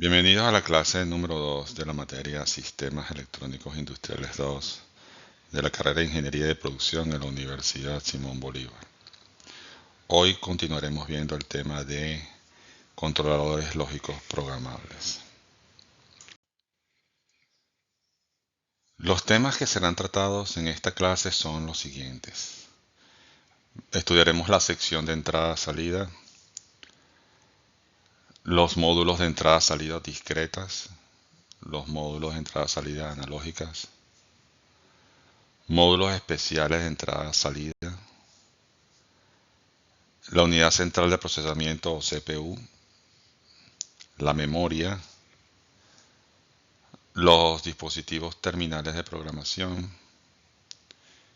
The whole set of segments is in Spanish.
Bienvenidos a la clase número 2 de la materia Sistemas Electrónicos Industriales 2 de la carrera de Ingeniería de Producción en la Universidad Simón Bolívar. Hoy continuaremos viendo el tema de controladores lógicos programables. Los temas que serán tratados en esta clase son los siguientes. Estudiaremos la sección de entrada-salida, los módulos de entrada-salida discretas, los módulos de entrada-salida analógicas, módulos especiales de entrada-salida, la unidad central de procesamiento o CPU, la memoria, los dispositivos terminales de programación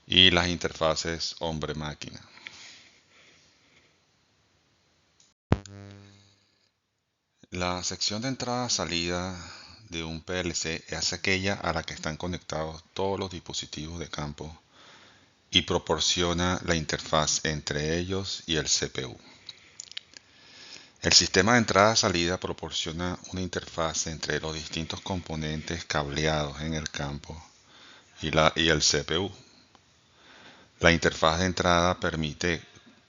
y las interfaces hombre-máquina. La sección de entrada-salida de un PLC es aquella a la que están conectados todos los dispositivos de campo y proporciona la interfaz entre ellos y el CPU. El sistema de entrada-salida proporciona una interfaz entre los distintos componentes cableados en el campo y el CPU. La interfaz de entrada permite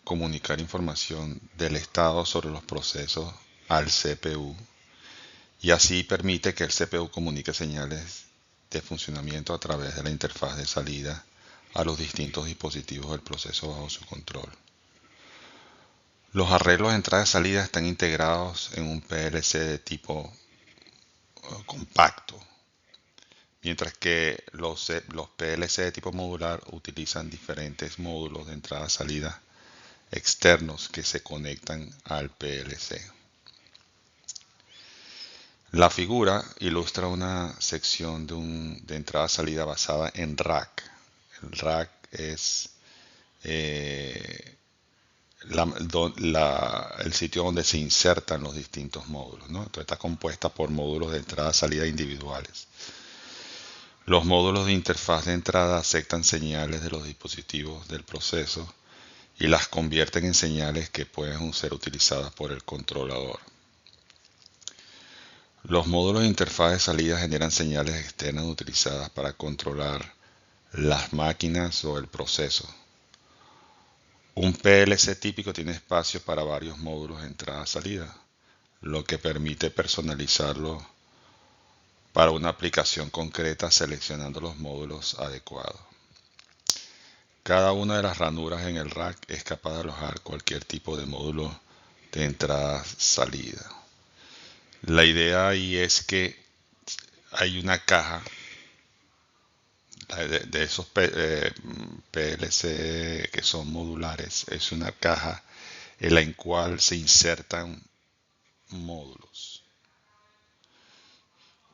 comunicar información del estado sobre los procesos al CPU y así permite que el CPU comunique señales de funcionamiento a través de la interfaz de salida a los distintos dispositivos del proceso bajo su control. Los arreglos de entrada y salida están integrados en un PLC de tipo compacto, mientras que los PLC de tipo modular utilizan diferentes módulos de entrada y salida externos que se conectan al PLC. La figura ilustra una sección de entrada-salida basada en rack. El rack es el sitio donde se insertan los distintos módulos, ¿no? Entonces está compuesta por módulos de entrada-salida individuales. Los módulos de interfaz de entrada aceptan señales de los dispositivos del proceso y las convierten en señales que pueden ser utilizadas por el controlador. Los módulos de interfaz de salida generan señales externas utilizadas para controlar las máquinas o el proceso. Un PLC típico tiene espacio para varios módulos de entrada-salida, lo que permite personalizarlo para una aplicación concreta seleccionando los módulos adecuados. Cada una de las ranuras en el rack es capaz de alojar cualquier tipo de módulo de entrada-salida. La idea ahí es que hay una caja de esos PLC que son modulares, es una caja en la cual se insertan módulos.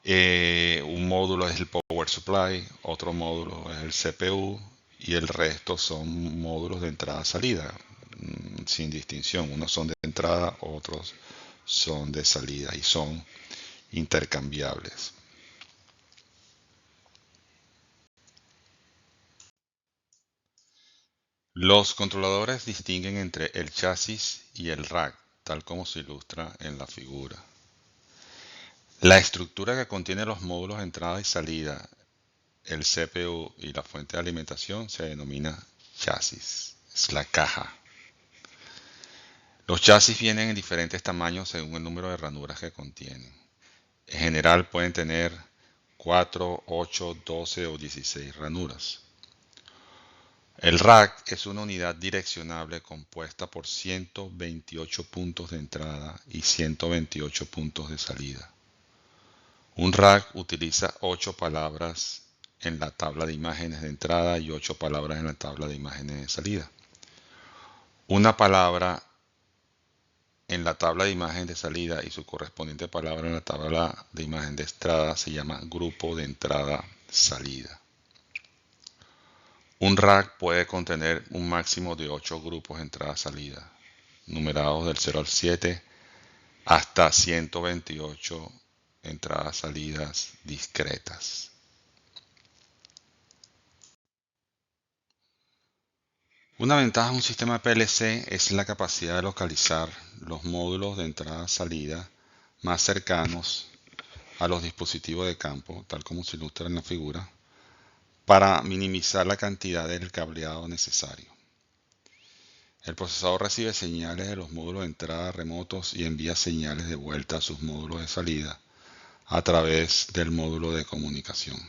Un módulo es el Power Supply, otro módulo es el CPU y el resto son módulos de entrada-salida, sin distinción. Unos son de entrada, otros son de salida y son intercambiables. Los controladores distinguen entre el chasis y el rack, tal como se ilustra en la figura. La estructura que contiene los módulos de entrada y salida, el CPU y la fuente de alimentación se denomina chasis, es la caja. Los chasis vienen en diferentes tamaños según el número de ranuras que contienen. En general pueden tener 4, 8, 12 o 16 ranuras. El rack es una unidad direccionable compuesta por 128 puntos de entrada y 128 puntos de salida. Un rack utiliza 8 palabras en la tabla de imágenes de entrada y 8 palabras en la tabla de imágenes de salida. Una palabra en la tabla de imagen de salida y su correspondiente palabra en la tabla de imagen de entrada se llama grupo de entrada-salida. Un rack puede contener un máximo de 8 grupos de entrada-salida, numerados del 0 al 7, hasta 128 entradas-salidas discretas. Una ventaja de un sistema PLC es la capacidad de localizar los módulos de entrada-salida más cercanos a los dispositivos de campo, tal como se ilustra en la figura, para minimizar la cantidad del cableado necesario. El procesador recibe señales de los módulos de entrada remotos y envía señales de vuelta a sus módulos de salida a través del módulo de comunicación.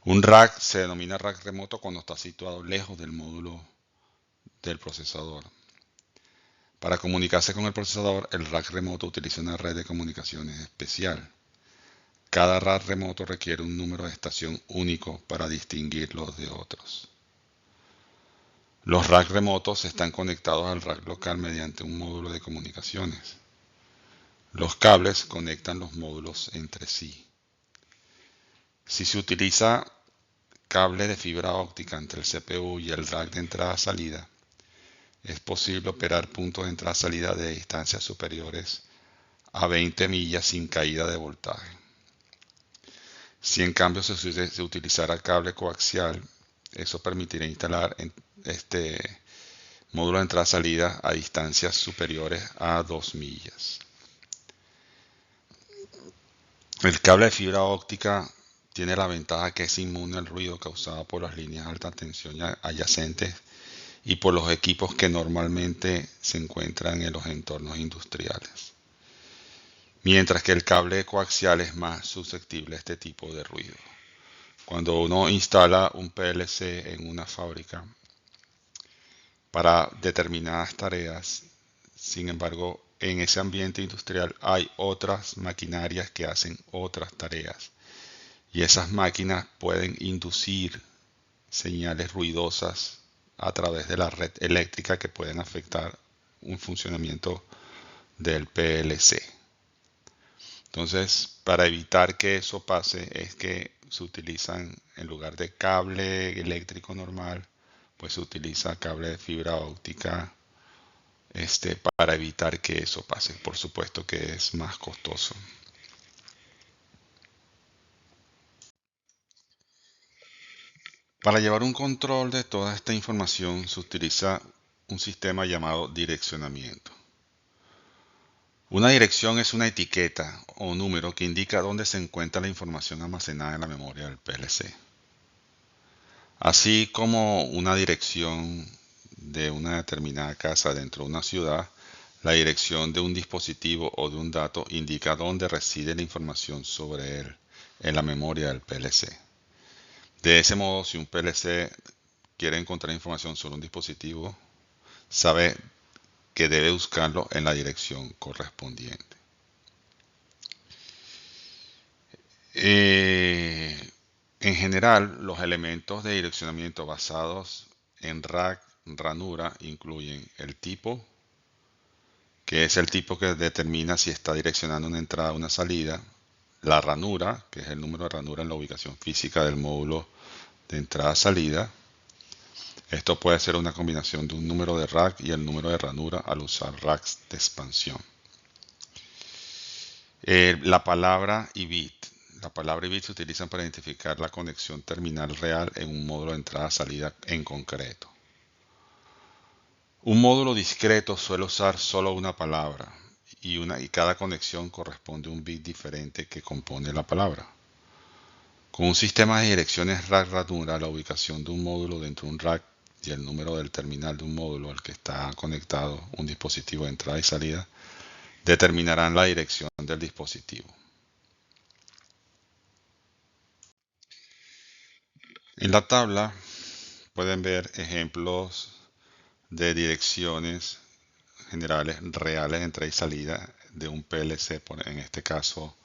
Un rack se denomina rack remoto cuando está situado lejos del módulo del procesador. Para comunicarse con el procesador, el rack remoto utiliza una red de comunicaciones especial. Cada rack remoto requiere un número de estación único para distinguirlos de otros. Los racks remotos están conectados al rack local mediante un módulo de comunicaciones. Los cables conectan los módulos entre sí. Si se utiliza cable de fibra óptica entre el CPU y el rack de entrada-salida, es posible operar puntos de entrada-salida de distancias superiores a 20 millas sin caída de voltaje. Si en cambio se utilizara cable coaxial, eso permitiría instalar este módulo de entrada-salida a distancias superiores a 2 millas. El cable de fibra óptica tiene la ventaja que es inmune al ruido causado por las líneas de alta tensión adyacentes y por los equipos que normalmente se encuentran en los entornos industriales, mientras que el cable coaxial es más susceptible a este tipo de ruido. Cuando uno instala un PLC en una fábrica para determinadas tareas, sin embargo, en ese ambiente industrial hay otras maquinarias que hacen otras tareas y esas máquinas pueden inducir señales ruidosas a través de la red eléctrica que pueden afectar un funcionamiento del PLC. Entonces, para evitar que eso pase es que se utilizan, en lugar de cable eléctrico normal, pues se utiliza cable de fibra óptica para evitar que eso pase. Por supuesto que es más costoso. Para llevar un control de toda esta información se utiliza un sistema llamado direccionamiento. Una dirección es una etiqueta o número que indica dónde se encuentra la información almacenada en la memoria del PLC. Así como una dirección de una determinada casa dentro de una ciudad, la dirección de un dispositivo o de un dato indica dónde reside la información sobre él en la memoria del PLC. De ese modo, si un PLC quiere encontrar información sobre un dispositivo, sabe que debe buscarlo en la dirección correspondiente. En general, los elementos de direccionamiento basados en rack, ranura, incluyen el tipo, que es el tipo que determina si está direccionando una entrada o una salida, la ranura, que es el número de ranura en la ubicación física del módulo de entrada-salida. Esto puede ser una combinación de un número de rack y el número de ranura al usar racks de expansión. La palabra y bit. La palabra y bit se utilizan para identificar la conexión terminal real en un módulo de entrada-salida en concreto. Un módulo discreto suele usar solo una palabra y cada conexión corresponde a un bit diferente que compone la palabra. Con un sistema de direcciones rack-ranura, la ubicación de un módulo dentro de un rack y el número del terminal de un módulo al que está conectado un dispositivo de entrada y salida determinarán la dirección del dispositivo. En la tabla pueden ver ejemplos de direcciones generales reales de entrada y salida de un PLC, en este caso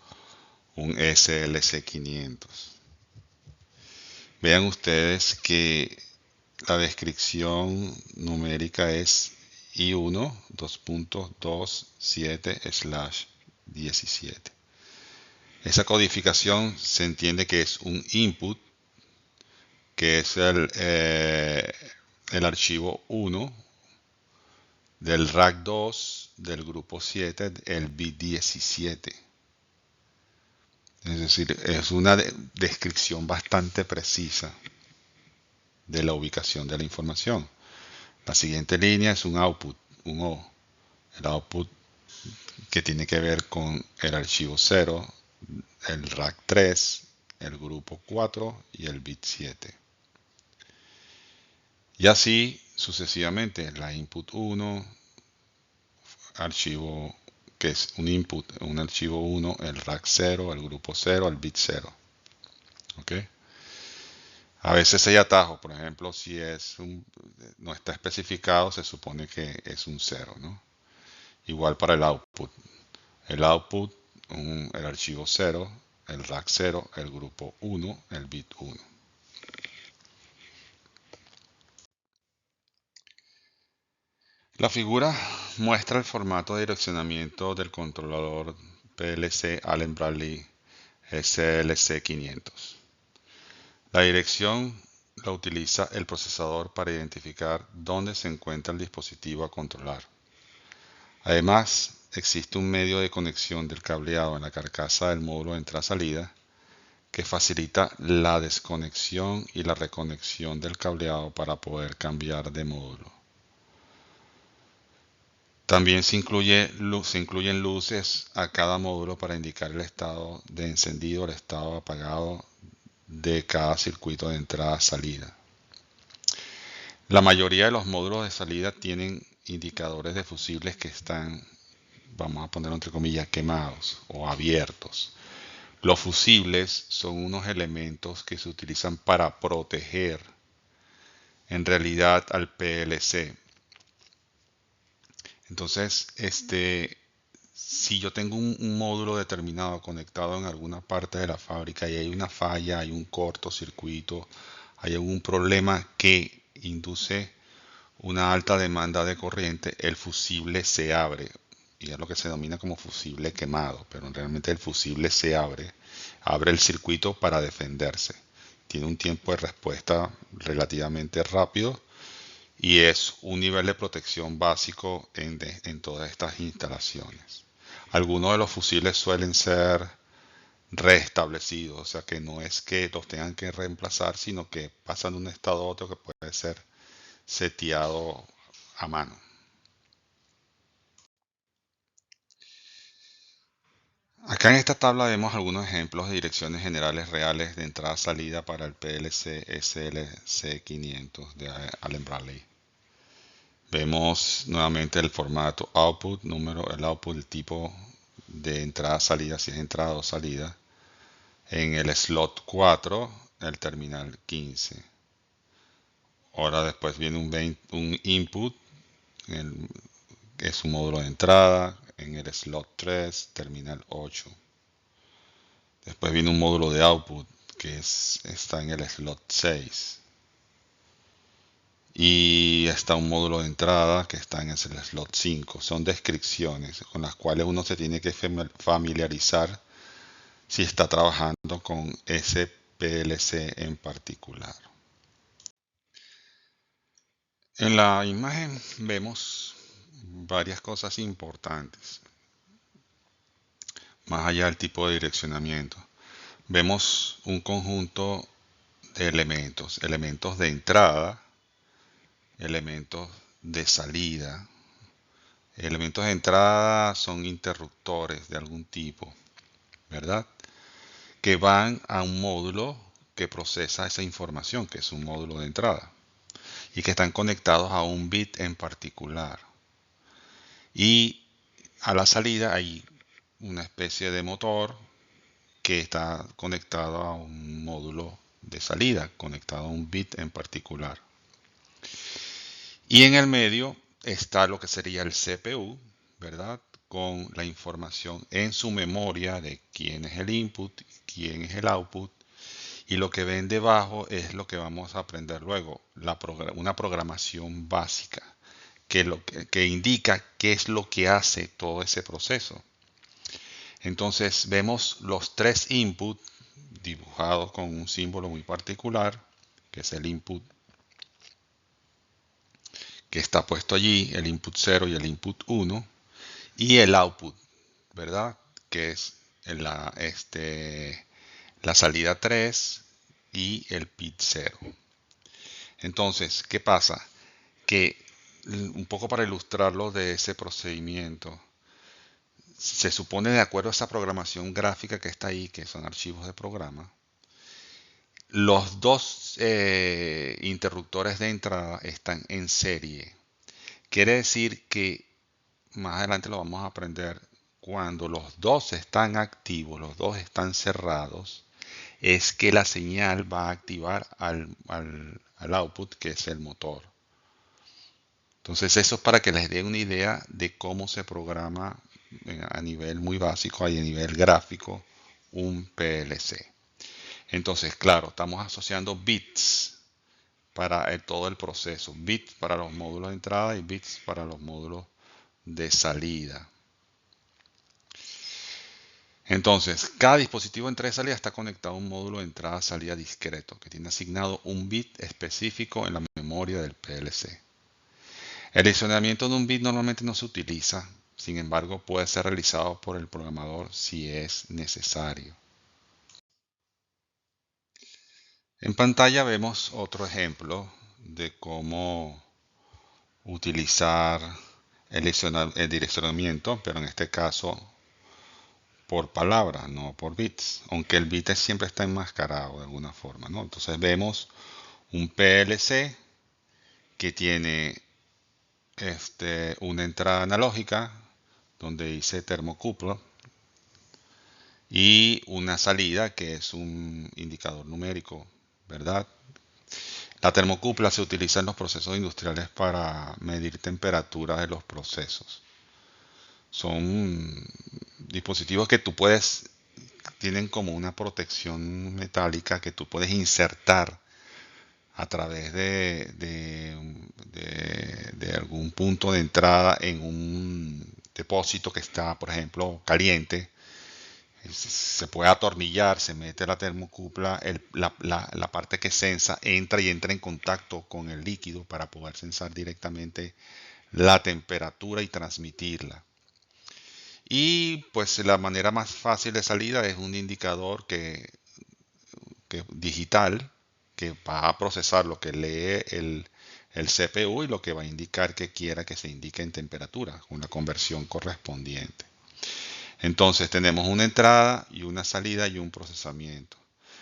un SLC 500. Vean ustedes que la descripción numérica es I1 2.27/17. Esa codificación se entiende que es un input, que es el archivo 1 del rack 2 del grupo 7, el bit 17. Es decir, es una descripción bastante precisa de la ubicación de la información. La siguiente línea es un output, un O. El output que tiene que ver con el archivo 0 el rack 3, el grupo 4 y el bit 7. Y así sucesivamente, la input 1, archivo que es un input, un archivo 1, el rack 0, el grupo 0, el bit 0. ¿Ok? A veces hay atajos, por ejemplo, si no está especificado, se supone que es un 0, ¿no? Igual para el output. El output, el archivo 0, el rack 0, el grupo 1, el bit 1. La figura muestra el formato de direccionamiento del controlador PLC Allen Bradley SLC500. La dirección la utiliza el procesador para identificar dónde se encuentra el dispositivo a controlar. Además, existe un medio de conexión del cableado en la carcasa del módulo de entrada-salida que facilita la desconexión y la reconexión del cableado para poder cambiar de módulo. También se incluyen luces a cada módulo para indicar el estado de encendido, el estado apagado de cada circuito de entrada-salida. La mayoría de los módulos de salida tienen indicadores de fusibles que están, vamos a ponerlo entre comillas, quemados o abiertos. Los fusibles son unos elementos que se utilizan para proteger en realidad al PLC. Entonces, si yo tengo un módulo determinado conectado en alguna parte de la fábrica y hay una falla, hay un cortocircuito, hay algún problema que induce una alta demanda de corriente, el fusible se abre. Y es lo que se denomina como fusible quemado, pero realmente el fusible se abre el circuito para defenderse. Tiene un tiempo de respuesta relativamente rápido y es un nivel de protección básico en todas estas instalaciones. Algunos de los fusibles suelen ser restablecidos, o sea que no es que los tengan que reemplazar, sino que pasan de un estado a otro que puede ser seteado a mano. Acá en esta tabla vemos algunos ejemplos de direcciones generales reales de entrada-salida para el PLC SLC500 de Allen Bradley. Vemos nuevamente el formato output, el output, el tipo de entrada-salida, si es entrada o salida. En el slot 4, el terminal 15. Ahora después viene un input, que es un módulo de entrada. En el slot 3, terminal 8. Después viene un módulo de output que está en el slot 6. Y está un módulo de entrada que está en el slot 5. Son descripciones con las cuales uno se tiene que familiarizar si está trabajando con ese PLC en particular. En la imagen vemos varias cosas importantes, más allá del tipo de direccionamiento. Vemos un conjunto de elementos de entrada, elementos de salida. Elementos de entrada son interruptores de algún tipo, ¿verdad? Que van a un módulo que procesa esa información, que es un módulo de entrada, y que están conectados a un bit en particular. Y a la salida hay una especie de motor que está conectado a un módulo de salida, conectado a un bit en particular. Y en el medio está lo que sería el CPU, ¿verdad? Con la información en su memoria de quién es el input, quién es el output. Y lo que ven debajo es lo que vamos a aprender luego, una programación básica que indica qué es lo que hace todo ese proceso. Entonces vemos los tres inputs dibujados con un símbolo muy particular, que es el input que está puesto allí, el input 0 y el input 1, y el output, ¿verdad? Que es la salida 3 y el bit 0. Entonces, ¿qué pasa? Que un poco para ilustrarlo de ese procedimiento, se supone de acuerdo a esa programación gráfica que está ahí, que son archivos de programa, los dos interruptores de entrada están en serie. Quiere decir que más adelante lo vamos a aprender. Cuando los dos están activos, los dos están cerrados, es que la señal va a activar al output, que es el motor. Entonces eso es para que les dé una idea de cómo se programa a nivel muy básico y a nivel gráfico un PLC. Entonces, claro, estamos asociando bits para todo el proceso. Bits para los módulos de entrada y bits para los módulos de salida. Entonces, cada dispositivo de entrada y salida está conectado a un módulo de entrada-salida discreto que tiene asignado un bit específico en la memoria del PLC. El adicionamiento de un bit normalmente no se utiliza, sin embargo puede ser realizado por el programador si es necesario. En pantalla vemos otro ejemplo de cómo utilizar el direccionamiento, pero en este caso por palabra, no por bits, aunque el bit siempre está enmascarado de alguna forma, ¿no? Entonces vemos un PLC que tiene una entrada analógica donde dice termocupla y una salida que es un indicador numérico, ¿verdad? La termocupla se utiliza en los procesos industriales para medir temperatura de los procesos. Son dispositivos que tú puedes, tienen como una protección metálica que tú puedes insertar a través de algún punto de entrada en un depósito que está, por ejemplo, caliente. Se puede atornillar, se mete la termocupla, la parte que sensa entra y entra en contacto con el líquido para poder sensar directamente la temperatura y transmitirla. Y pues la manera más fácil de salida es un indicador que digital que va a procesar lo que lee el CPU y lo que va a indicar que quiera que se indique en temperatura, con la conversión correspondiente. Entonces tenemos una entrada y una salida y un procesamiento.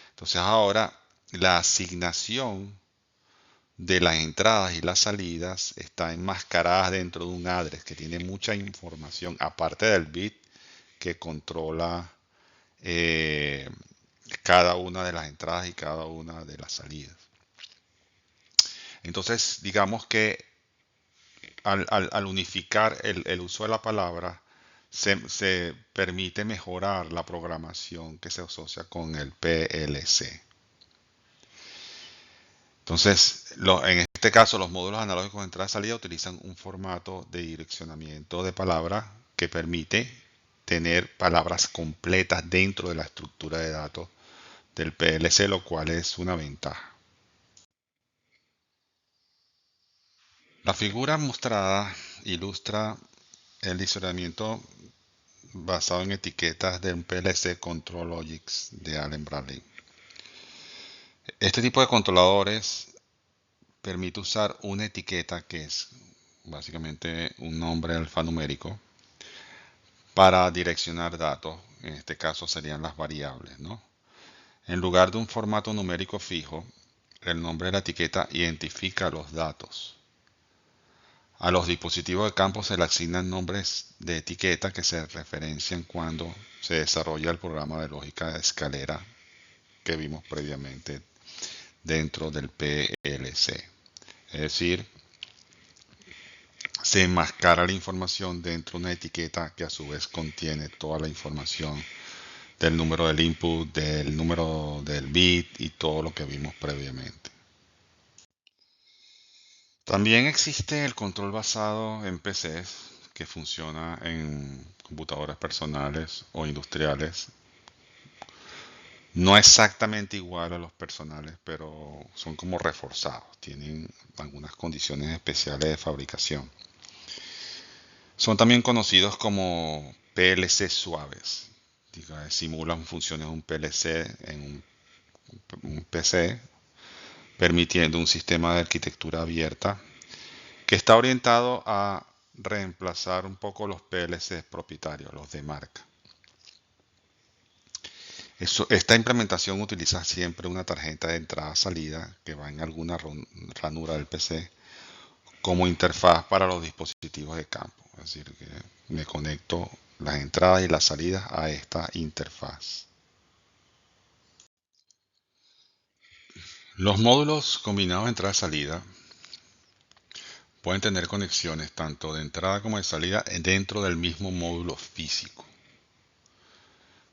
Entonces ahora la asignación de las entradas y las salidas está enmascarada dentro de un address que tiene mucha información, aparte del bit que controla eh, cada una de las entradas y cada una de las salidas. Entonces, digamos que al unificar el uso de la palabra, se permite mejorar la programación que se asocia con el PLC. Entonces, en este caso, los módulos analógicos de entrada y salida utilizan un formato de direccionamiento de palabra que permite tener palabras completas dentro de la estructura de datos del PLC, lo cual es una ventaja. La figura mostrada ilustra el direccionamiento basado en etiquetas de un PLC Control Logics de Allen Bradley. Este tipo de controladores permite usar una etiqueta que es básicamente un nombre alfanumérico para direccionar datos. En este caso serían las variables, ¿no? En lugar de un formato numérico fijo, el nombre de la etiqueta identifica los datos. A los dispositivos de campo se le asignan nombres de etiqueta que se referencian cuando se desarrolla el programa de lógica de escalera que vimos previamente dentro del PLC. Es decir, se enmascara la información dentro de una etiqueta que a su vez contiene toda la información del número del input, del número del bit y todo lo que vimos previamente. También existe el control basado en PCs que funciona en computadoras personales o industriales. No exactamente igual a los personales, pero son como reforzados. Tienen algunas condiciones especiales de fabricación. Son también conocidos como PLC suaves. Simulan funciones de un PLC en un PC, permitiendo un sistema de arquitectura abierta que está orientado a reemplazar un poco los PLCs propietarios, los de marca. Esta implementación utiliza siempre una tarjeta de entrada-salida que va en alguna ranura del PC como interfaz para los dispositivos de campo. Es decir, que me conecto las entradas y las salidas a esta interfaz. Los módulos combinados de entrada-salida pueden tener conexiones tanto de entrada como de salida dentro del mismo módulo físico,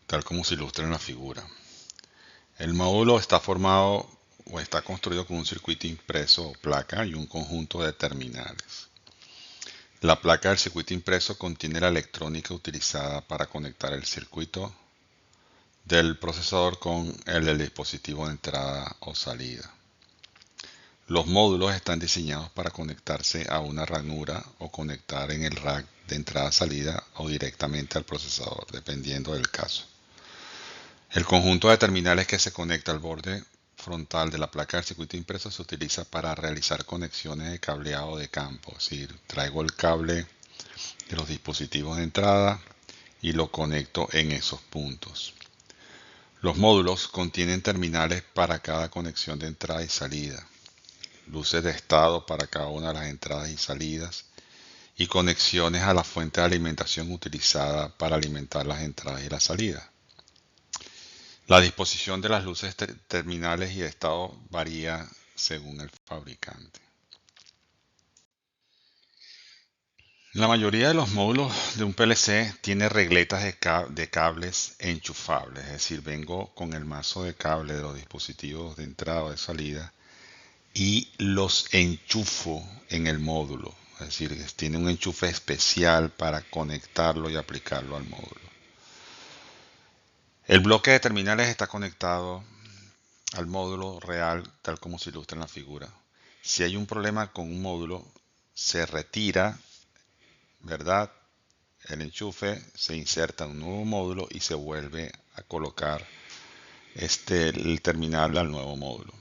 tal como se ilustra en la figura. El módulo está formado o está construido con un circuito impreso o placa y un conjunto de terminales. La placa del circuito impreso contiene la electrónica utilizada para conectar el circuito del procesador con el del dispositivo de entrada o salida. Los módulos están diseñados para conectarse a una ranura o conectar en el rack de entrada-salida o directamente al procesador, dependiendo del caso. El conjunto de terminales que se conecta al borde frontal de la placa del circuito impreso se utiliza para realizar conexiones de cableado de campo. Es decir, traigo el cable de los dispositivos de entrada y lo conecto en esos puntos. Los módulos contienen terminales para cada conexión de entrada y salida, luces de estado para cada una de las entradas y salidas y conexiones a la fuente de alimentación utilizada para alimentar las entradas y las salidas. La disposición de las luces terminales y de estado varía según el fabricante. La mayoría de los módulos de un PLC tiene regletas de cables enchufables, es decir, vengo con el mazo de cable de los dispositivos de entrada o de salida y los enchufo en el módulo, es decir, tiene un enchufe especial para conectarlo y aplicarlo al módulo. El bloque de terminales está conectado al módulo real tal como se ilustra en la figura. Si hay un problema con un módulo, se retira, ¿verdad?, el enchufe, se inserta un nuevo módulo y se vuelve a colocar el terminal al nuevo módulo.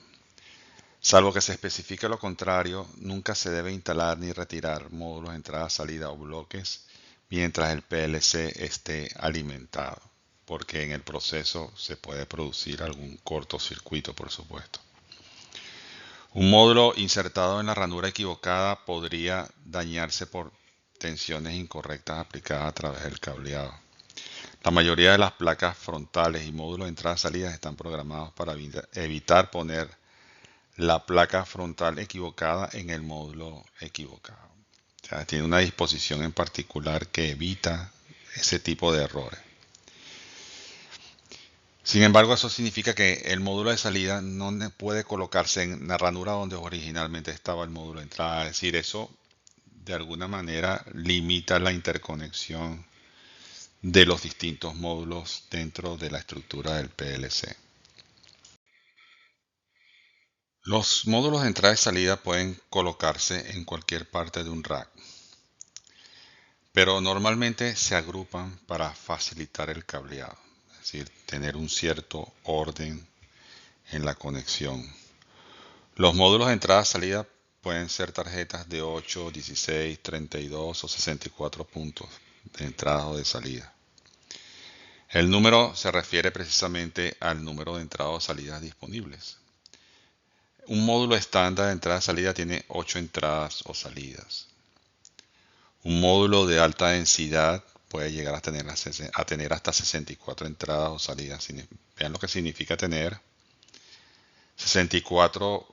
Salvo que se especifique lo contrario, nunca se debe instalar ni retirar módulos de entrada, salida o bloques mientras el PLC esté alimentado, porque en el proceso se puede producir algún cortocircuito, por supuesto. Un módulo insertado en la ranura equivocada podría dañarse por tensiones incorrectas aplicadas a través del cableado. La mayoría de las placas frontales y módulos de entrada y salida están programados para evitar poner la placa frontal equivocada en el módulo equivocado. O sea, tiene una disposición en particular que evita ese tipo de errores. Sin embargo, eso significa que el módulo de salida no puede colocarse en la ranura donde originalmente estaba el módulo de entrada. Es decir, eso de alguna manera limita la interconexión de los distintos módulos dentro de la estructura del PLC. Los módulos de entrada y salida pueden colocarse en cualquier parte de un rack, pero normalmente se agrupan para facilitar el cableado, es decir, tener un cierto orden en la conexión. Los módulos de entrada y salida pueden ser tarjetas de 8, 16, 32 o 64 puntos de entrada o de salida. El número se refiere precisamente al número de entradas o salidas disponibles. Un módulo estándar de entrada y salida tiene 8 entradas o salidas. Un módulo de alta densidad puede llegar a tener hasta 64 entradas o salidas. Vean lo que significa tener 64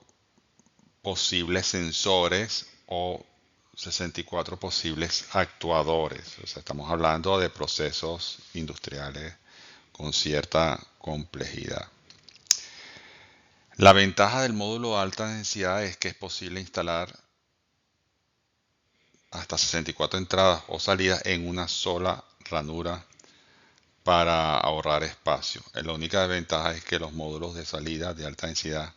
posibles sensores o 64 posibles actuadores. O sea, estamos hablando de procesos industriales con cierta complejidad. La ventaja del módulo de alta densidad es que es posible instalar hasta 64 entradas o salidas en una sola ranura para ahorrar espacio. La única desventaja es que los módulos de salida de alta densidad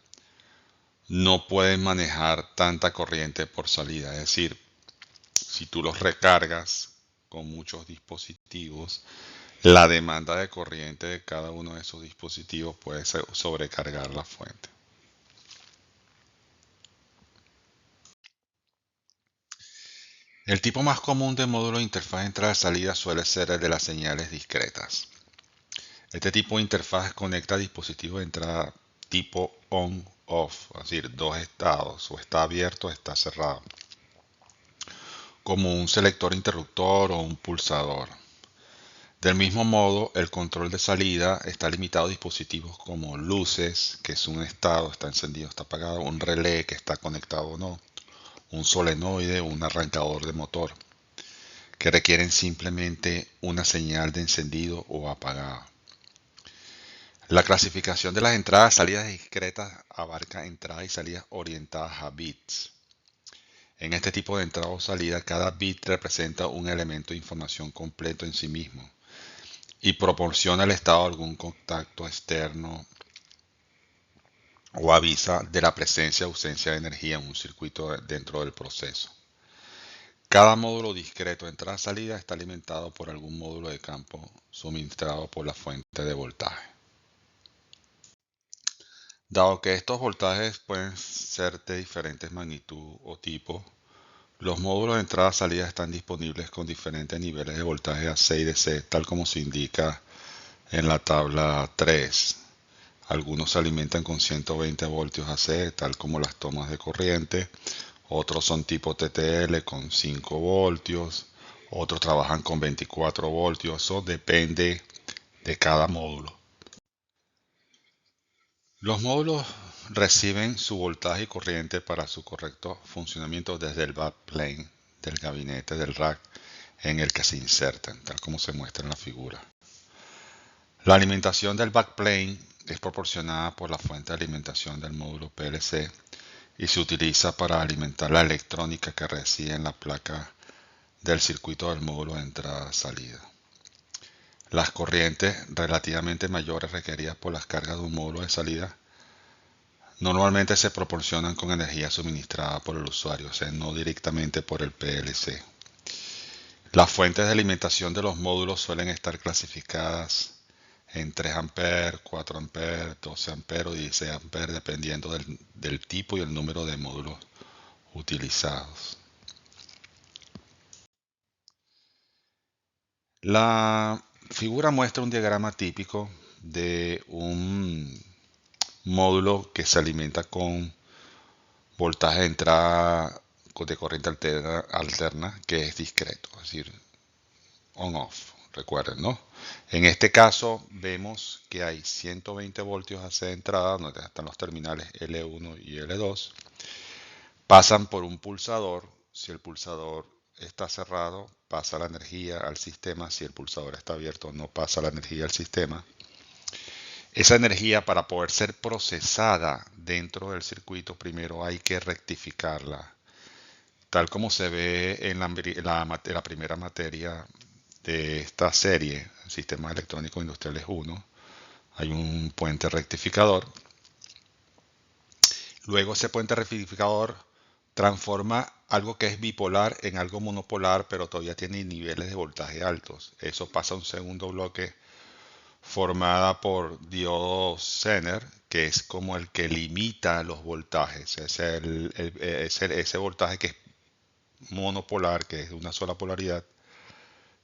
no pueden manejar tanta corriente por salida. Es decir, si tú los recargas con muchos dispositivos, la demanda de corriente de cada uno de esos dispositivos puede sobrecargar la fuente. El tipo más común de módulo de interfaz entrada-salida suele ser el de las señales discretas. Este tipo de interfaz conecta dispositivos de entrada tipo on-off, es decir, dos estados, o está abierto o está cerrado, como un selector interruptor o un pulsador. Del mismo modo, el control de salida está limitado a dispositivos como luces, que es un estado, está encendido, está apagado, un relé que está conectado o no, un solenoide o un arrancador de motor, que requieren simplemente una señal de encendido o apagado. La clasificación de las entradas y salidas discretas abarca entradas y salidas orientadas a bits. En este tipo de entrada o salida, cada bit representa un elemento de información completo en sí mismo y proporciona el estado de algún contacto externo o avisa de la presencia o ausencia de energía en un circuito dentro del proceso. Cada módulo discreto de entrada-salida está alimentado por algún módulo de campo suministrado por la fuente de voltaje. Dado que estos voltajes pueden ser de diferentes magnitud o tipo, los módulos de entrada-salida están disponibles con diferentes niveles de voltaje AC y DC, tal como se indica en la tabla 3. Algunos se alimentan con 120 voltios AC, tal como las tomas de corriente. Otros son tipo TTL con 5 voltios. Otros trabajan con 24 voltios. Eso depende de cada módulo. Los módulos reciben su voltaje y corriente para su correcto funcionamiento desde el backplane del gabinete del rack en el que se insertan, tal como se muestra en la figura. La alimentación del backplane es proporcionada por la fuente de alimentación del módulo PLC y se utiliza para alimentar la electrónica que reside en la placa del circuito del módulo de entrada-salida. Las corrientes relativamente mayores requeridas por las cargas de un módulo de salida normalmente se proporcionan con energía suministrada por el usuario, o sea, no directamente por el PLC. Las fuentes de alimentación de los módulos suelen estar clasificadas en 3 A, 4 A, 12 A o 16 A, dependiendo del tipo y el número de módulos utilizados. La figura muestra un diagrama típico de un módulo que se alimenta con voltaje de entrada de corriente alterna que es discreto, es decir, on-off, recuerden, ¿no? En este caso vemos que hay 120 voltios hacia entrada, donde están los terminales L1 y L2, pasan por un pulsador. Si el pulsador está cerrado, pasa la energía al sistema. Si el pulsador está abierto, no pasa la energía al sistema. Esa energía, para poder ser procesada dentro del circuito, primero hay que rectificarla, tal como se ve en la primera materia de esta serie, Sistemas Electrónicos Industriales 1. Hay un puente rectificador. Luego ese puente rectificador transforma algo que es bipolar en algo monopolar, pero todavía tiene niveles de voltaje altos. Eso pasa a un segundo bloque formada por diodos Zener, que es como el que limita los voltajes. Ese voltaje que es monopolar, que es de una sola polaridad,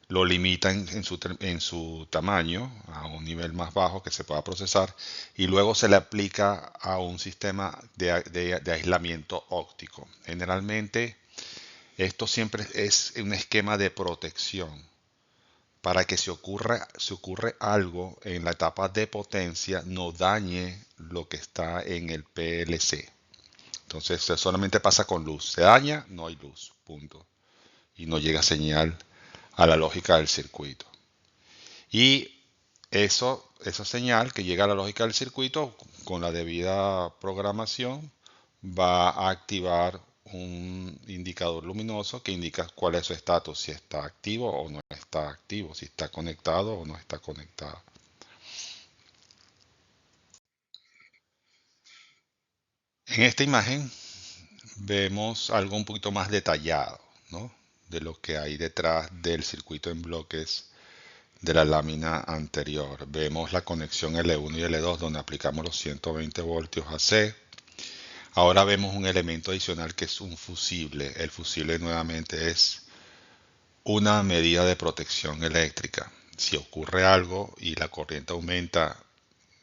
lo limita en su tamaño a un nivel más bajo que se pueda procesar y luego se le aplica a un sistema de aislamiento óptico. Generalmente esto siempre es un esquema de protección para que si ocurre algo en la etapa de potencia no dañe lo que está en el PLC. Entonces solamente pasa con luz. Se daña, no hay luz, punto. Y no llega señal a la lógica del circuito. Y esa señal que llega a la lógica del circuito con la debida programación va a activar un indicador luminoso que indica cuál es su estatus, si está activo o no está activo, si está conectado o no está conectado. En esta imagen vemos algo un poquito más detallado, ¿no?, de lo que hay detrás del circuito en bloques de la lámina anterior. Vemos la conexión L1 y L2 donde aplicamos los 120 voltios AC. Ahora vemos un elemento adicional que es un fusible. El fusible nuevamente es una medida de protección eléctrica. Si ocurre algo y la corriente aumenta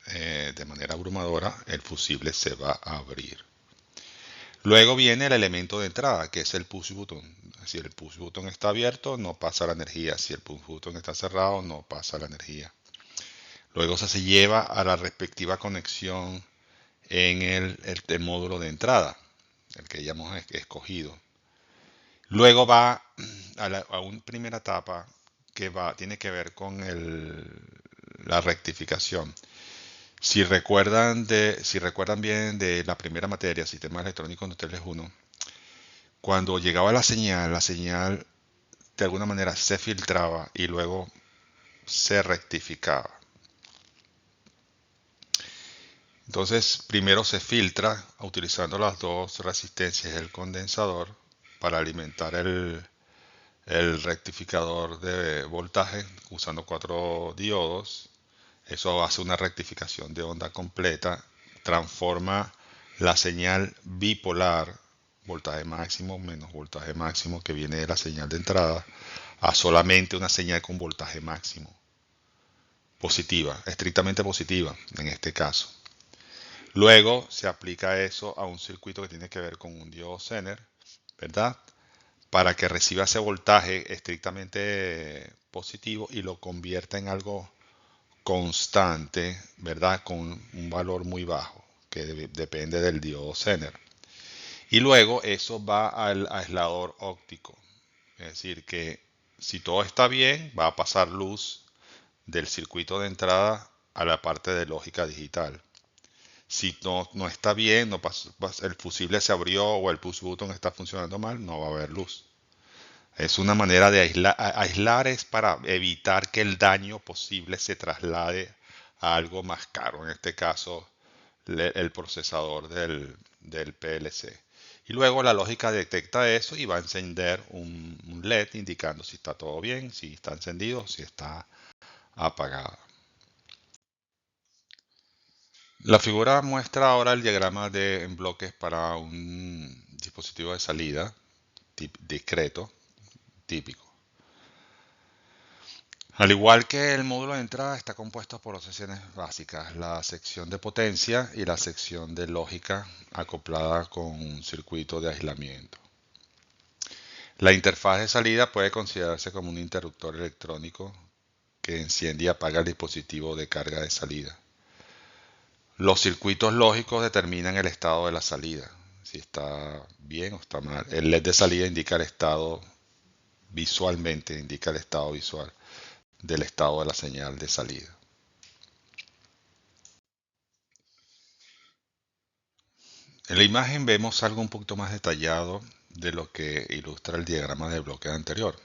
de manera abrumadora, el fusible se va a abrir. Luego viene el elemento de entrada, que es el push button. Si el push button está abierto, no pasa la energía. Si el push button está cerrado, no pasa la energía. Luego se lleva a la respectiva conexión en el módulo de entrada, el que ya hemos escogido. Luego va a una primera etapa que tiene que ver con la rectificación. Si recuerdan bien de la primera materia, Sistemas Electrónicos Industriales 1, cuando llegaba la señal de alguna manera se filtraba y luego se rectificaba. Entonces, primero se filtra utilizando las dos resistencias del condensador para alimentar el rectificador de voltaje usando 4 diodos. Eso hace una rectificación de onda completa, transforma la señal bipolar, voltaje máximo menos voltaje máximo que viene de la señal de entrada, a solamente una señal con voltaje máximo. Positiva, estrictamente positiva en este caso. Luego se aplica eso a un circuito que tiene que ver con un diodo Zener, ¿verdad? Para que reciba ese voltaje estrictamente positivo y lo convierta en algo constante, ¿verdad? Con un valor muy bajo, que depende del diodo Zener. Y luego eso va al aislador óptico. Es decir, que si todo está bien, va a pasar luz del circuito de entrada a la parte de lógica digital. Si no está bien, el fusible se abrió o el push button está funcionando mal, no va a haber luz. Es una manera de aislar es para evitar que el daño posible se traslade a algo más caro, en este caso el procesador del PLC. Y luego la lógica detecta eso y va a encender un LED indicando si está todo bien, si está encendido, si está apagado. La figura muestra ahora el diagrama en bloques para un dispositivo de salida discreto típico. Al igual que el módulo de entrada, está compuesto por dos secciones básicas, la sección de potencia y la sección de lógica acoplada con un circuito de aislamiento. La interfaz de salida puede considerarse como un interruptor electrónico que enciende y apaga el dispositivo de carga de salida. Los circuitos lógicos determinan el estado de la salida, si está bien o está mal. El LED de salida indica el estado visualmente, indica el estado visual del estado de la señal de salida. En la imagen vemos algo un poquito más detallado de lo que ilustra el diagrama del bloque anterior.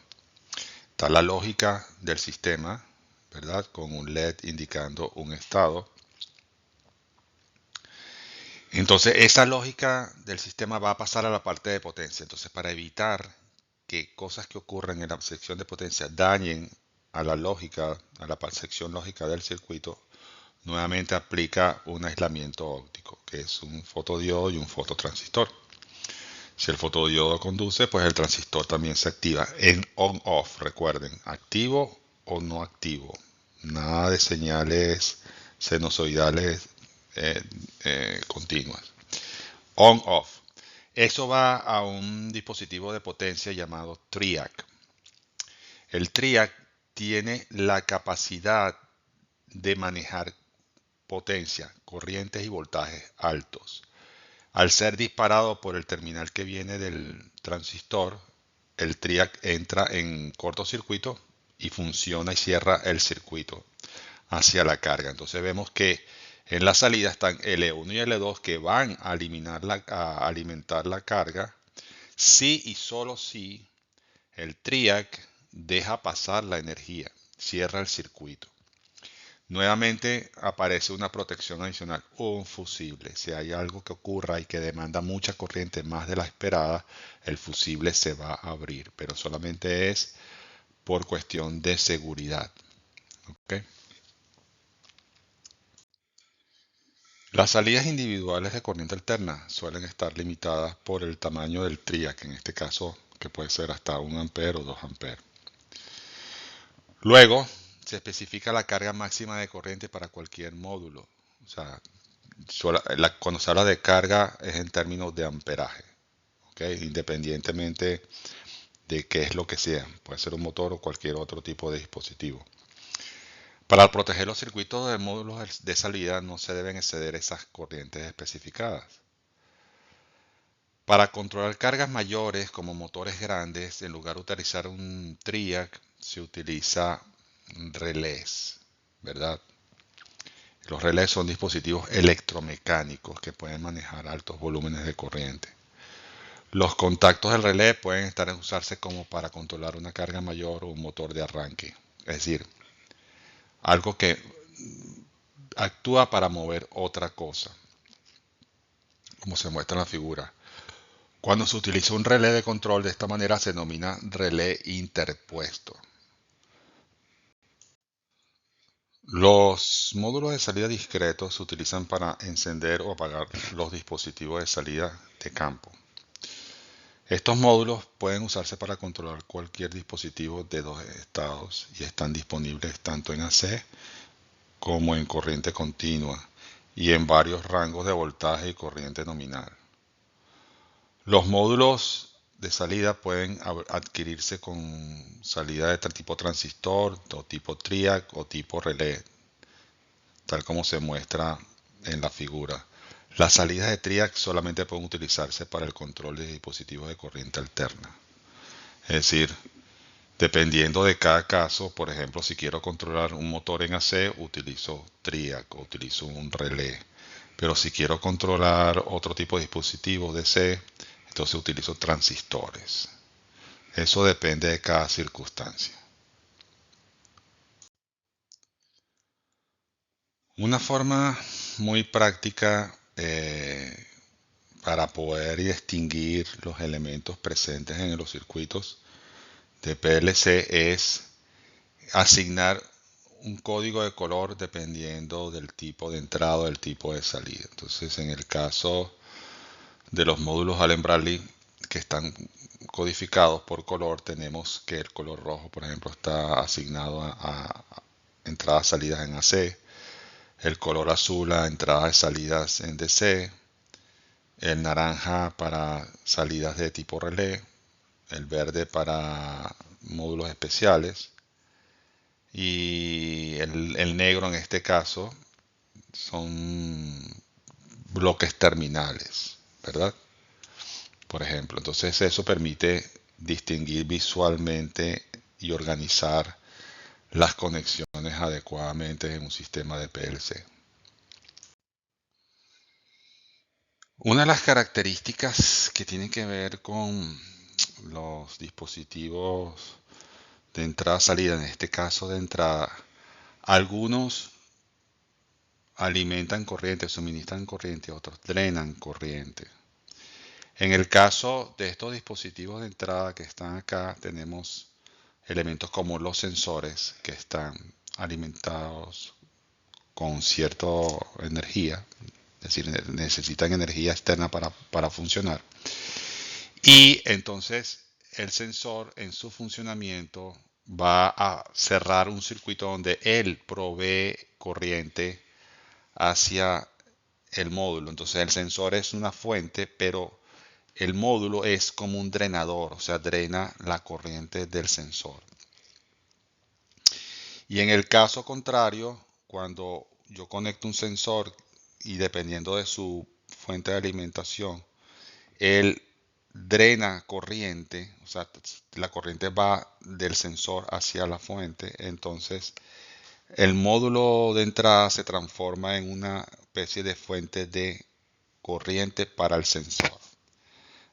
Está la lógica del sistema, ¿verdad? Con un LED indicando un estado. Entonces, esa lógica del sistema va a pasar a la parte de potencia. Entonces, para evitar que cosas que ocurren en la sección de potencia dañen a la lógica, a la sección lógica del circuito, nuevamente aplica un aislamiento óptico, que es un fotodiodo y un fototransistor. Si el fotodiodo conduce, pues el transistor también se activa en on-off, recuerden, activo o no activo. Nada de señales sinusoidales continuas. On-off. Eso va a un dispositivo de potencia llamado TRIAC. El TRIAC tiene la capacidad de manejar potencia, corrientes y voltajes altos. Al ser disparado por el terminal que viene del transistor, el TRIAC entra en cortocircuito y funciona y cierra el circuito hacia la carga. Entonces vemos que en la salida están L1 y L2 que van a alimentar la carga si y solo si el TRIAC deja pasar la energía, cierra el circuito. Nuevamente aparece una protección adicional, un fusible. Si hay algo que ocurra y que demanda mucha corriente más de la esperada, el fusible se va a abrir, pero solamente es por cuestión de seguridad. ¿Okay? Las salidas individuales de corriente alterna suelen estar limitadas por el tamaño del TRIAC, en este caso que puede ser hasta 1 ampere o 2 amperes. Luego, se especifica la carga máxima de corriente para cualquier módulo. O sea, cuando se habla de carga es en términos de amperaje, ¿ok? Independientemente de qué es lo que sea. Puede ser un motor o cualquier otro tipo de dispositivo. Para proteger los circuitos de módulos de salida no se deben exceder esas corrientes especificadas. Para controlar cargas mayores como motores grandes, en lugar de utilizar un triac, se utiliza relés, ¿verdad? Los relés son dispositivos electromecánicos que pueden manejar altos volúmenes de corriente. Los contactos del relé pueden estar en usarse como para controlar una carga mayor o un motor de arranque. Es decir, algo que actúa para mover otra cosa, como se muestra en la figura. Cuando se utiliza un relé de control de esta manera se denomina relé interpuesto. Los módulos de salida discretos se utilizan para encender o apagar los dispositivos de salida de campo. Estos módulos pueden usarse para controlar cualquier dispositivo de dos estados y están disponibles tanto en AC como en corriente continua y en varios rangos de voltaje y corriente nominal. Los módulos de salida pueden adquirirse con salida de tipo transistor o tipo triac o tipo relé, tal como se muestra en la figura. Las salidas de triac solamente pueden utilizarse para el control de dispositivos de corriente alterna. Es decir, dependiendo de cada caso, por ejemplo, si quiero controlar un motor en AC, utilizo triac o utilizo un relé. Pero si quiero controlar otro tipo de dispositivo DC, entonces utilizo transistores. Eso depende de cada circunstancia. Una forma muy práctica para poder distinguir los elementos presentes en los circuitos de PLC es asignar un código de color dependiendo del tipo de entrada o del tipo de salida. Entonces, en el caso de los módulos Allen Bradley que están codificados por color, tenemos que el color rojo, por ejemplo, está asignado a entradas y salidas en AC, el color azul a entradas y salidas en DC, el naranja para salidas de tipo relé, el verde para módulos especiales y el negro en este caso son bloques terminales, ¿verdad? Por ejemplo, entonces eso permite distinguir visualmente y organizar las conexiones adecuadamente en un sistema de PLC. Una de las características que tienen que ver con los dispositivos de entrada-salida, en este caso de entrada, algunos alimentan corriente, suministran corriente, otros drenan corriente. En el caso de estos dispositivos de entrada que están acá, tenemos elementos como los sensores que están alimentados con cierta energía, es decir, necesitan energía externa para funcionar. Y entonces el sensor en su funcionamiento va a cerrar un circuito donde él provee corriente hacia el módulo. Entonces el sensor es una fuente, pero el módulo es como un drenador, o sea, drena la corriente del sensor. Y en el caso contrario, cuando yo conecto un sensor y dependiendo de su fuente de alimentación, él drena corriente, o sea, la corriente va del sensor hacia la fuente, entonces el módulo de entrada se transforma en una especie de fuente de corriente para el sensor.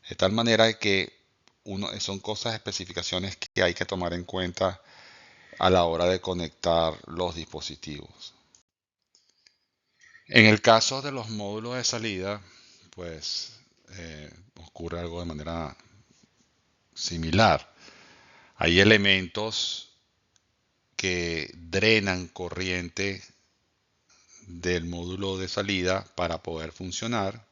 De tal manera que son cosas, especificaciones que hay que tomar en cuenta a la hora de conectar los dispositivos. En el caso de los módulos de salida, pues ocurre algo de manera similar. Hay elementos que drenan corriente del módulo de salida para poder funcionar.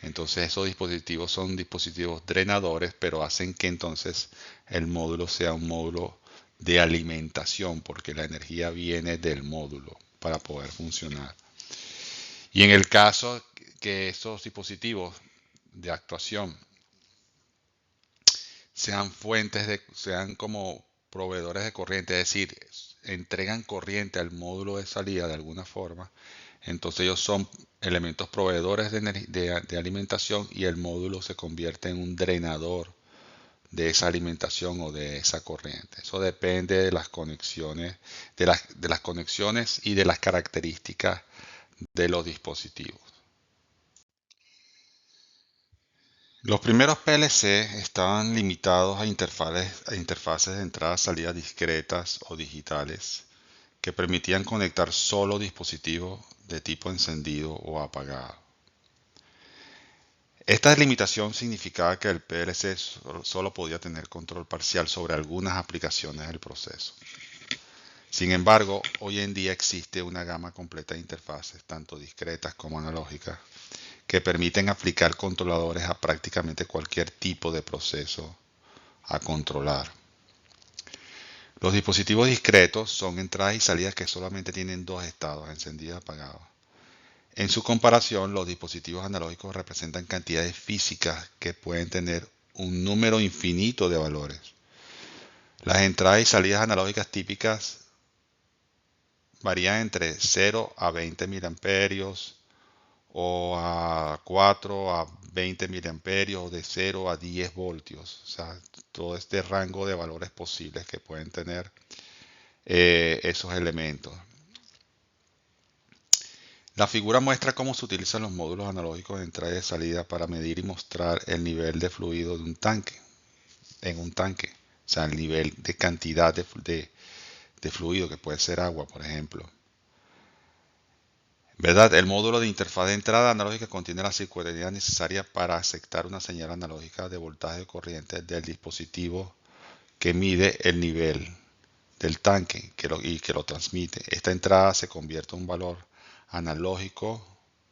Entonces esos dispositivos son dispositivos drenadores, pero hacen que entonces el módulo sea un módulo de alimentación, porque la energía viene del módulo para poder funcionar. Y en el caso que esos dispositivos de actuación sean como proveedores de corriente, es decir, entregan corriente al módulo de salida de alguna forma, entonces ellos son elementos proveedores de alimentación y el módulo se convierte en un drenador de esa alimentación o de esa corriente. Eso depende de las conexiones, de las conexiones y de las características de los dispositivos. Los primeros PLC estaban limitados a interfaces de entrada-salida discretas o digitales que permitían conectar solo dispositivos de tipo encendido o apagado. Esta limitación significaba que el PLC solo podía tener control parcial sobre algunas aplicaciones del proceso. Sin embargo, hoy en día existe una gama completa de interfaces, tanto discretas como analógicas, que permiten aplicar controladores a prácticamente cualquier tipo de proceso a controlar. Los dispositivos discretos son entradas y salidas que solamente tienen dos estados, encendido y apagado. En su comparación, los dispositivos analógicos representan cantidades físicas que pueden tener un número infinito de valores. Las entradas y salidas analógicas típicas varían entre 0 a 20 miliamperios o a 4 a 20 miliamperios o de 0 a 10 voltios. O sea, todo este rango de valores posibles que pueden tener esos elementos. La figura muestra cómo se utilizan los módulos analógicos de entrada y salida para medir y mostrar el nivel de fluido de un tanque, en un tanque. O sea, el nivel de cantidad de fluido, que puede ser agua, por ejemplo. ¿Verdad? El módulo de interfaz de entrada analógica contiene la circuitería necesaria para aceptar una señal analógica de voltaje de corriente del dispositivo que mide el nivel del tanque y que lo transmite. Esta entrada se convierte en un valor analógico,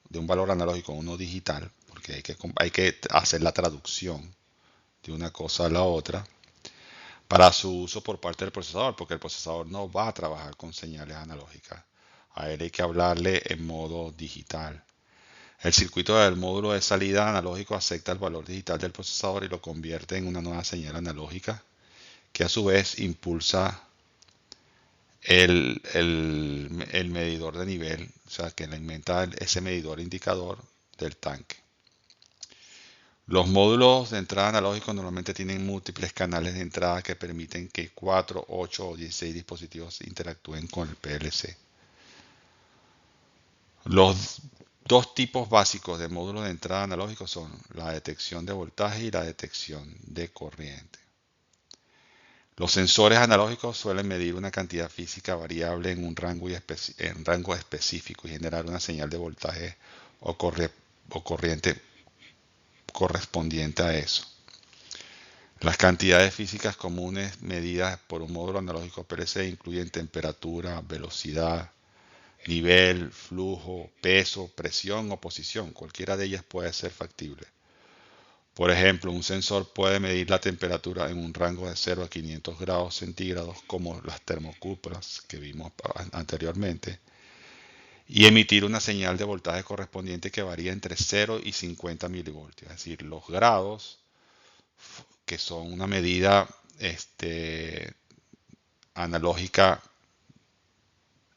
de un valor analógico a uno digital, porque hay que hacer la traducción de una cosa a la otra para su uso por parte del procesador, porque el procesador no va a trabajar con señales analógicas. A él hay que hablarle en modo digital. El circuito del módulo de salida analógico acepta el valor digital del procesador y lo convierte en una nueva señal analógica que a su vez impulsa el medidor de nivel, o sea, que le inventa ese medidor indicador del tanque. Los módulos de entrada analógicos normalmente tienen múltiples canales de entrada que permiten que 4, 8 o 16 dispositivos interactúen con el PLC. Los dos tipos básicos de módulos de entrada analógicos son la detección de voltaje y la detección de corriente. Los sensores analógicos suelen medir una cantidad física variable en un rango específico y generar una señal de voltaje o corriente correspondiente a eso. Las cantidades físicas comunes medidas por un módulo analógico PLC incluyen temperatura, velocidad, nivel, flujo, peso, presión o posición. Cualquiera de ellas puede ser factible. Por ejemplo, un sensor puede medir la temperatura en un rango de 0 a 500 grados centígrados, como las termocuplas que vimos anteriormente, y emitir una señal de voltaje correspondiente que varía entre 0 y 50 milivoltios. Es decir, los grados, que son una medida analógica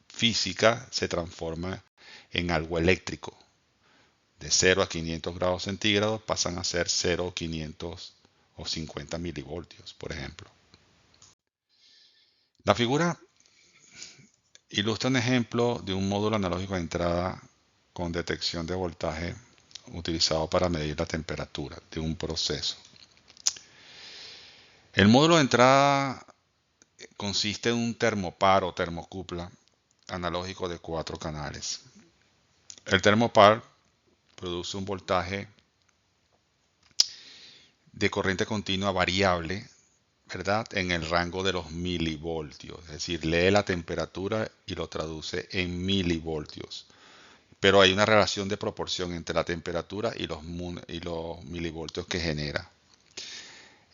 física, se transforma en algo eléctrico. De 0 a 500 grados centígrados pasan a ser 0, 500 o 50 milivoltios, por ejemplo. La figura ilustra un ejemplo de un módulo analógico de entrada con detección de voltaje utilizado para medir la temperatura de un proceso. El módulo de entrada consiste en un termopar o termocupla analógico de 4 canales. El termopar produce un voltaje de corriente continua variable, ¿verdad? En el rango de los milivoltios, es decir, lee la temperatura y lo traduce en milivoltios. Pero hay una relación de proporción entre la temperatura y los milivoltios que genera.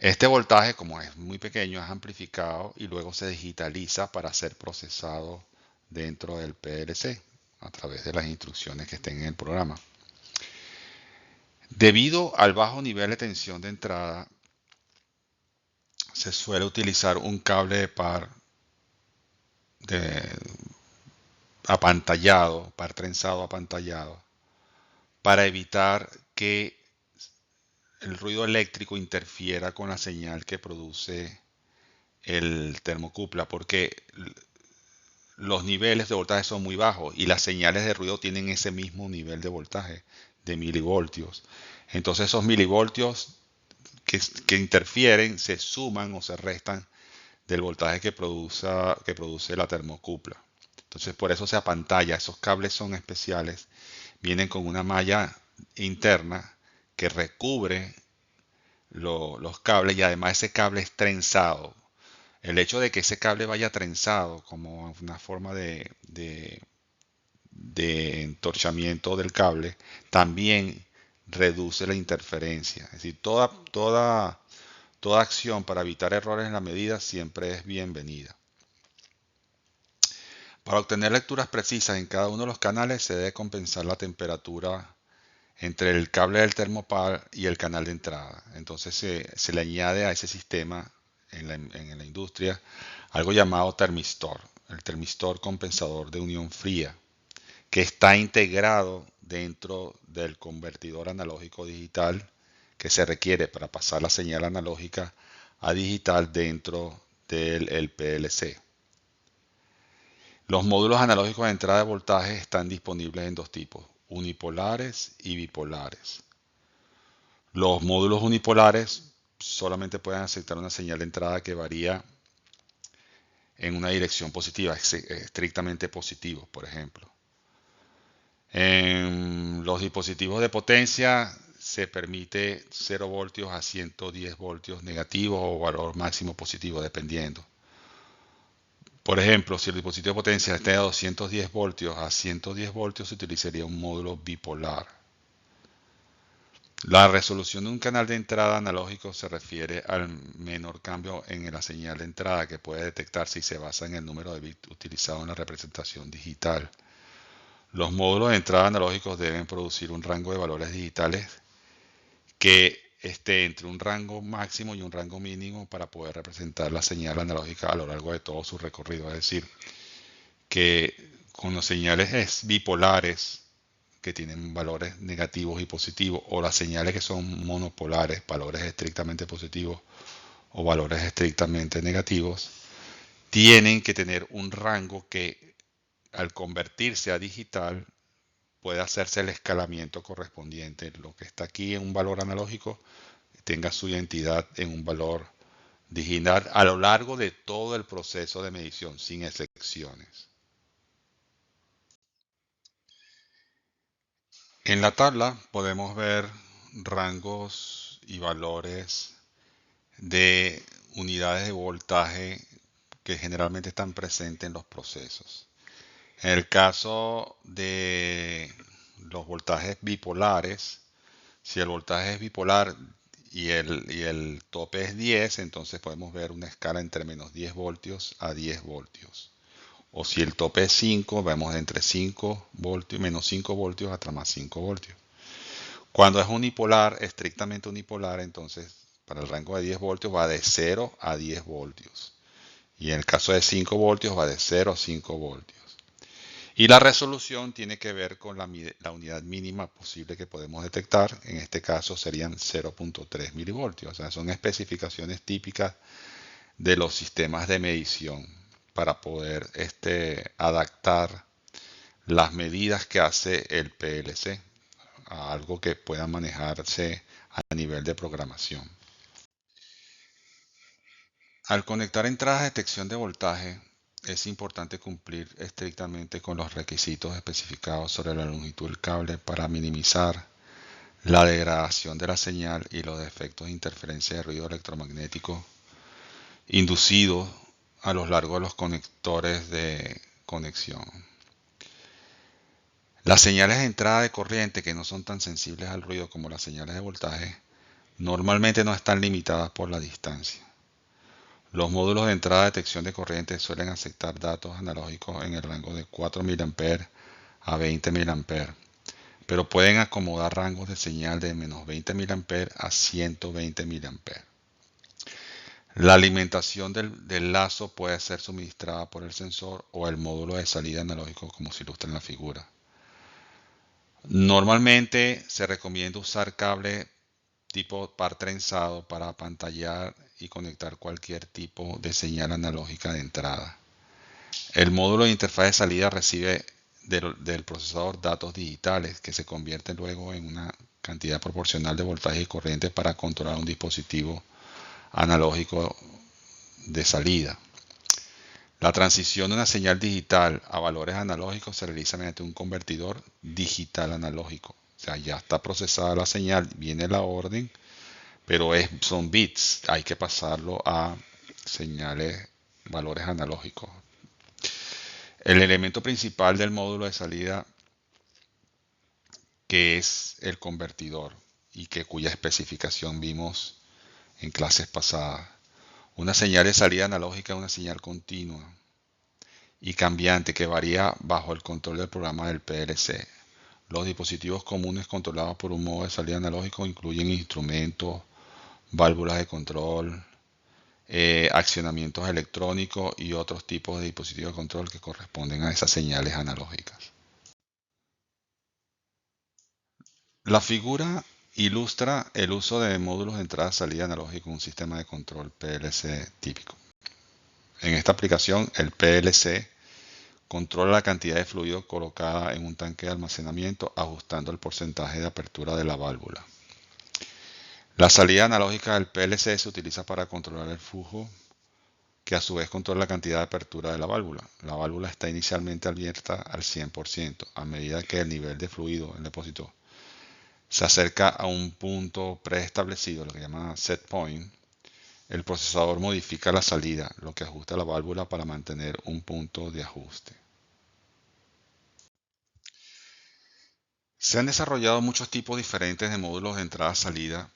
Este voltaje, como es muy pequeño, es amplificado y luego se digitaliza para ser procesado dentro del PLC a través de las instrucciones que estén en el programa. Debido al bajo nivel de tensión de entrada, se suele utilizar un cable de par de apantallado, par trenzado apantallado, para evitar que el ruido eléctrico interfiera con la señal que produce el termocupla, porque los niveles de voltaje son muy bajos y las señales de ruido tienen ese mismo nivel de voltaje de milivoltios. Entonces esos milivoltios que interfieren se suman o se restan del voltaje que produce la termocupla. Entonces por eso se apantalla. Esos cables son especiales. Vienen con una malla interna que recubre los cables y además ese cable es trenzado. El hecho de que ese cable vaya trenzado como una forma de entorchamiento del cable también reduce la interferencia. Es decir, toda acción para evitar errores en la medida siempre es bienvenida. Para obtener lecturas precisas en cada uno de los canales se debe compensar la temperatura entre el cable del termopar y el canal de entrada. Entonces se le añade a ese sistema en la industria algo llamado termistor, el termistor compensador de unión fría, que está integrado dentro del convertidor analógico digital que se requiere para pasar la señal analógica a digital dentro del PLC. Los módulos analógicos de entrada de voltaje están disponibles en dos tipos, unipolares y bipolares. Los módulos unipolares solamente pueden aceptar una señal de entrada que varía en una dirección positiva, estrictamente positivo, por ejemplo. En los dispositivos de potencia se permite 0 voltios a 110 voltios negativos o valor máximo positivo, dependiendo. Por ejemplo, si el dispositivo de potencia está de 210 voltios a 110 voltios, se utilizaría un módulo bipolar. La resolución de un canal de entrada analógico se refiere al menor cambio en la señal de entrada que puede detectar si se basa en el número de bits utilizado en la representación digital. Los módulos de entrada analógicos deben producir un rango de valores digitales que esté entre un rango máximo y un rango mínimo para poder representar la señal analógica a lo largo de todo su recorrido. Es decir, que con las señales bipolares que tienen valores negativos y positivos, o las señales que son monopolares, valores estrictamente positivos o valores estrictamente negativos, tienen que tener un rango que al convertirse a digital puede hacerse el escalamiento correspondiente. Lo que está aquí en un valor analógico tenga su identidad en un valor digital a lo largo de todo el proceso de medición, sin excepciones. En la tabla podemos ver rangos y valores de unidades de voltaje que generalmente están presentes en los procesos. En el caso de los voltajes bipolares, si el voltaje es bipolar y el tope es 10, entonces podemos ver una escala entre menos 10 voltios a 10 voltios. O si el tope es 5, vemos entre 5 voltios, menos 5 voltios hasta más 5 voltios. Cuando es unipolar, estrictamente unipolar, entonces para el rango de 10 voltios va de 0 a 10 voltios. Y en el caso de 5 voltios va de 0 a 5 voltios. Y la resolución tiene que ver con la unidad mínima posible que podemos detectar. En este caso serían 0.3 milivoltios. O sea, son especificaciones típicas de los sistemas de medición para poder adaptar las medidas que hace el PLC a algo que pueda manejarse a nivel de programación. Al conectar entradas de detección de voltaje, es importante cumplir estrictamente con los requisitos especificados sobre la longitud del cable para minimizar la degradación de la señal y los efectos de interferencia de ruido electromagnético inducidos a lo largo de los conectores de conexión. Las señales de entrada de corriente, que no son tan sensibles al ruido como las señales de voltaje, Normalmente no están limitadas por la distancia. Los módulos de entrada de detección de corriente suelen aceptar datos analógicos en el rango de 4 mA a 20 mA, pero pueden acomodar rangos de señal de menos 20 mA a 120 mA. La alimentación del lazo puede ser suministrada por el sensor o el módulo de salida analógico, como se ilustra en la figura. Normalmente se recomienda usar cable tipo par trenzado para apantallar y conectar cualquier tipo de señal analógica de entrada. El módulo de interfaz de salida recibe del procesador datos digitales que se convierten luego en una cantidad proporcional de voltaje y corriente para controlar un dispositivo analógico de salida. La transición de una señal digital a valores analógicos se realiza mediante un convertidor digital analógico. O sea, ya está procesada la señal, viene la orden, pero son bits, hay que pasarlo a señales, valores analógicos. El elemento principal del módulo de salida, que es el convertidor y cuya especificación vimos en clases pasadas. Una señal de salida analógica es una señal continua y cambiante que varía bajo el control del programa del PLC. Los dispositivos comunes controlados por un modo de salida analógico incluyen instrumentos, válvulas de control, accionamientos electrónicos y otros tipos de dispositivos de control que corresponden a esas señales analógicas. La figura ilustra el uso de módulos de entrada-salida analógico en un sistema de control PLC típico. En esta aplicación, el PLC controla la cantidad de fluido colocada en un tanque de almacenamiento ajustando el porcentaje de apertura de la válvula. La salida analógica del PLC se utiliza para controlar el flujo, que a su vez controla la cantidad de apertura de la válvula. La válvula está inicialmente abierta al 100%. A medida que el nivel de fluido en el depósito se acerca a un punto preestablecido, lo que llama set point, el procesador modifica la salida, lo que ajusta la válvula para mantener un punto de ajuste. Se han desarrollado muchos tipos diferentes de módulos de entrada-salida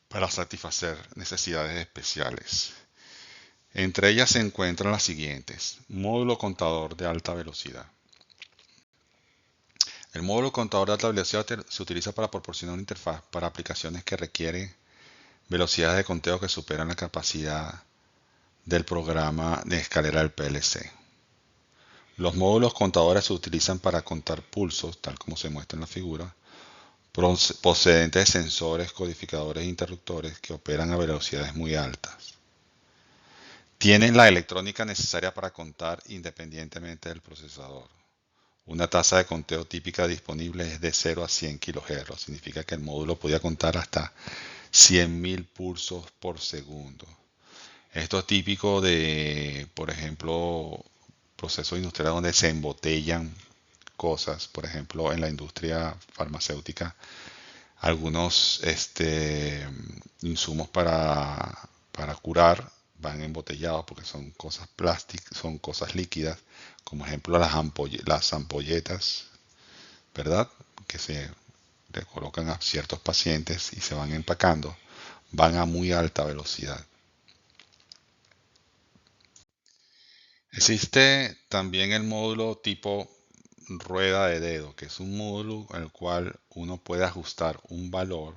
para satisfacer necesidades especiales. Entre ellas se encuentran las siguientes. Módulo contador de alta velocidad. El módulo contador de alta velocidad se utiliza para proporcionar una interfaz para aplicaciones que requieren velocidades de conteo que superan la capacidad del programa de escalera del PLC. Los módulos contadores se utilizan para contar pulsos, tal como se muestra en la figura, procedentes de sensores, codificadores e interruptores que operan a velocidades muy altas. Tienen la electrónica necesaria para contar independientemente del procesador. Una tasa de conteo típica disponible es de 0 a 100 kHz. Significa que el módulo podía contar hasta 100.000 pulsos por segundo. Esto es típico de, por ejemplo, procesos industriales donde se embotellan cosas. Por ejemplo, en la industria farmacéutica, algunos insumos para curar van embotellados porque son cosas plásticas, son cosas líquidas, como ejemplo las ampolletas, ¿verdad? Que se le colocan a ciertos pacientes y se van empacando, van a muy alta velocidad. Existe también el módulo tipo rueda de dedo, que es un módulo en el cual uno puede ajustar un valor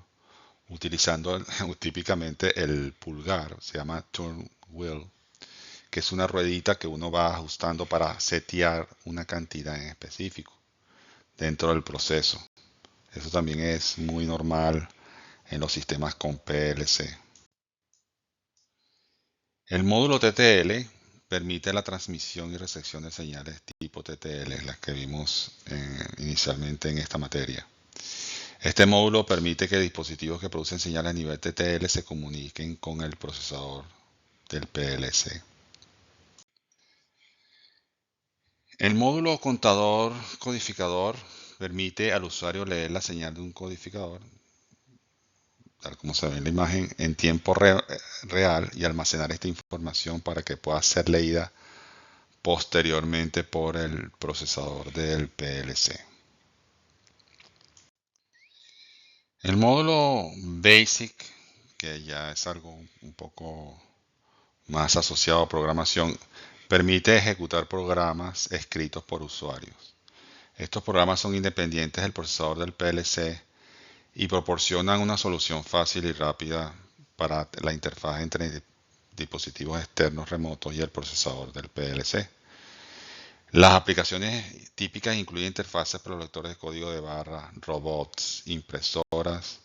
utilizando típicamente el pulgar, se llama turn wheel, que es una ruedita que uno va ajustando para setear una cantidad en específico dentro del proceso. Eso también es muy normal en los sistemas con PLC. El módulo TTL permite la transmisión y recepción de señales tipo TTL, las que vimos inicialmente en esta materia. Este módulo permite que dispositivos que producen señales a nivel TTL se comuniquen con el procesador del PLC. El módulo contador codificador permite al usuario leer la señal de un codificador, tal como se ve en la imagen, en tiempo real y almacenar esta información para que pueda ser leída posteriormente por el procesador del PLC. El módulo BASIC que ya es algo un poco más asociado a programación, permite ejecutar programas escritos por usuarios. Estos programas son independientes del procesador del PLC y proporcionan una solución fácil y rápida para la interfaz entre dispositivos externos remotos y el procesador del PLC. Las aplicaciones típicas incluyen interfaces para los lectores de código de barra, robots, impresoras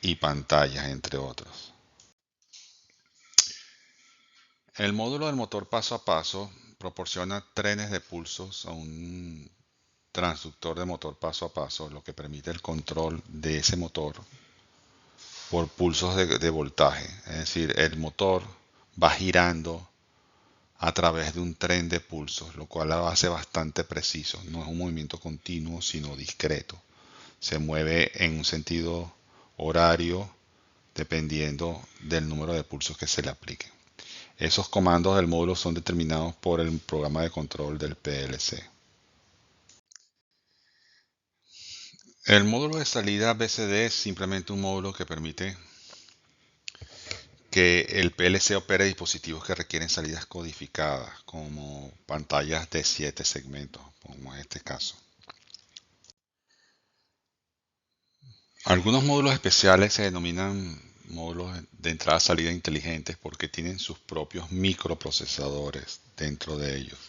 y pantallas, entre otros. El módulo del motor paso a paso proporciona trenes de pulsos a un transductor de motor paso a paso, lo que permite el control de ese motor por pulsos de voltaje. Es decir, el motor va girando a través de un tren de pulsos, lo cual lo hace bastante preciso. No es un movimiento continuo, sino discreto. Se mueve en un sentido horario dependiendo del número de pulsos que se le aplique. Esos comandos del módulo son determinados por el programa de control del PLC. El módulo de salida BCD es simplemente un módulo que permite que el PLC opere dispositivos que requieren salidas codificadas, como pantallas de 7 segmentos, como en este caso. Algunos módulos especiales se denominan módulos de entrada-salida inteligentes porque tienen sus propios microprocesadores dentro de ellos,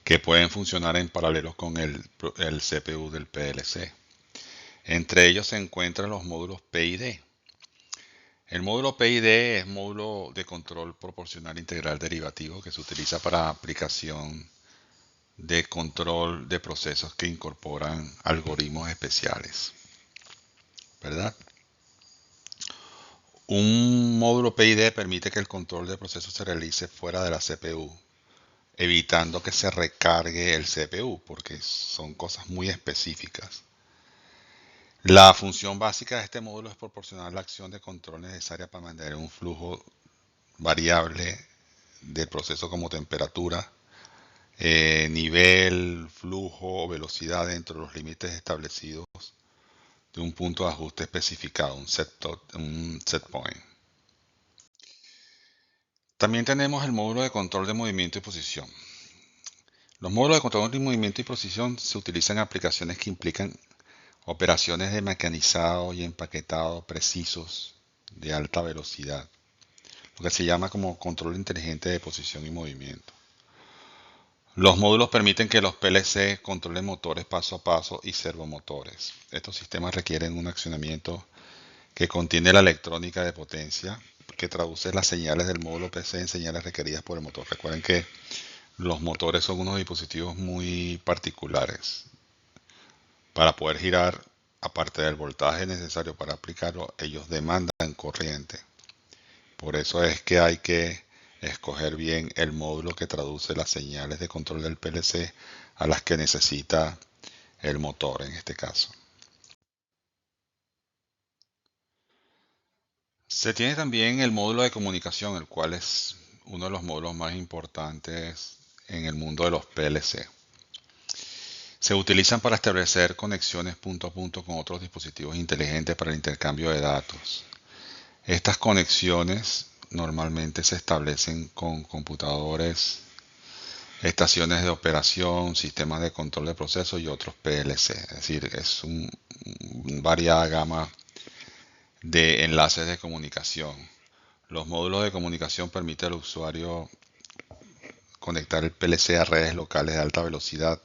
que pueden funcionar en paralelo con el CPU del PLC. Entre ellos se encuentran los módulos PID. El módulo PID es módulo de control proporcional integral derivativo que se utiliza para aplicación de control de procesos que incorporan algoritmos especiales, ¿verdad? Un módulo PID permite que el control de procesos se realice fuera de la CPU, evitando que se recargue el CPU, porque son cosas muy específicas. La función básica de este módulo es proporcionar la acción de control necesaria para mantener un flujo variable del proceso como temperatura, nivel, flujo o velocidad dentro de los límites establecidos de un punto de ajuste especificado, un set point. También tenemos el módulo de control de movimiento y posición. Los módulos de control de movimiento y posición se utilizan en aplicaciones que implican operaciones de mecanizado y empaquetado precisos de alta velocidad, lo que se llama como control inteligente de posición y movimiento. Los módulos permiten que los PLC controlen motores paso a paso y servomotores. Estos sistemas requieren un accionamiento que contiene la electrónica de potencia que traduce las señales del módulo PC en señales requeridas por el motor. Recuerden que los motores son unos dispositivos muy particulares. Para poder girar, aparte del voltaje necesario para aplicarlo, ellos demandan corriente. Por eso es que hay que escoger bien el módulo que traduce las señales de control del PLC a las que necesita el motor en este caso. Se tiene también el módulo de comunicación, el cual es uno de los módulos más importantes en el mundo de los PLC. Se utilizan para establecer conexiones punto a punto con otros dispositivos inteligentes para el intercambio de datos. Estas conexiones normalmente se establecen con computadores, estaciones de operación, sistemas de control de procesos y otros PLC. Es decir, es una variada gama de enlaces de comunicación. Los módulos de comunicación permiten al usuario conectar el PLC a redes locales de alta velocidad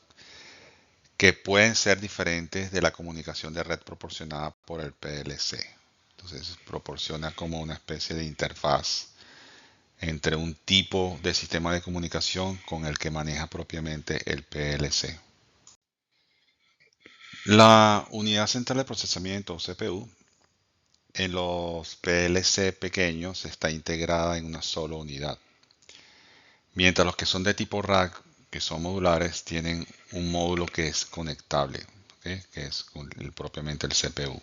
que pueden ser diferentes de la comunicación de red proporcionada por el PLC. Entonces proporciona como una especie de interfaz entre un tipo de sistema de comunicación con el que maneja propiamente el PLC. La unidad central de procesamiento o CPU en los PLC pequeños está integrada en una sola unidad, mientras los que son de tipo rack, que son modulares, tienen un módulo que es conectable, ¿okay? Que es propiamente el CPU.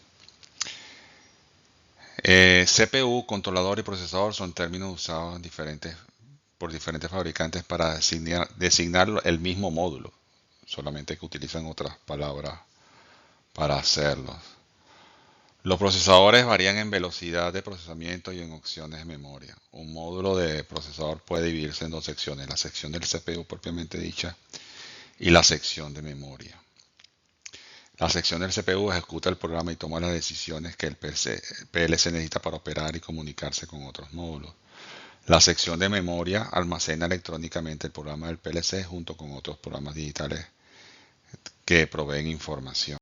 CPU, controlador y procesador son términos usados por diferentes fabricantes para designar el mismo módulo, solamente que utilizan otras palabras para hacerlo. Los procesadores varían en velocidad de procesamiento y en opciones de memoria. Un módulo de procesador puede dividirse en dos secciones, la sección del CPU propiamente dicha y la sección de memoria. La sección del CPU ejecuta el programa y toma las decisiones que el PLC necesita para operar y comunicarse con otros módulos. La sección de memoria almacena electrónicamente el programa del PLC junto con otros programas digitales que proveen información.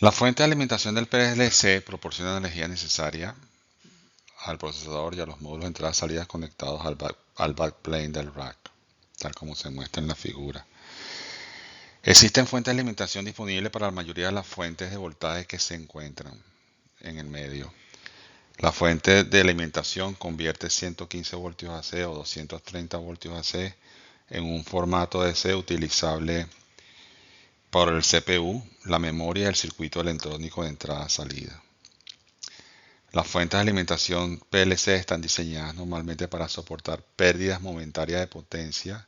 La fuente de alimentación del PLC proporciona la energía necesaria al procesador y a los módulos de entrada y salida conectados al backplane del rack, tal como se muestra en la figura. Existen fuentes de alimentación disponibles para la mayoría de las fuentes de voltaje que se encuentran en el medio. La fuente de alimentación convierte 115 voltios AC o 230 voltios AC en un formato DC utilizable por el CPU, la memoria y el circuito electrónico de entrada-salida. Las fuentes de alimentación PLC están diseñadas normalmente para soportar pérdidas momentáneas de potencia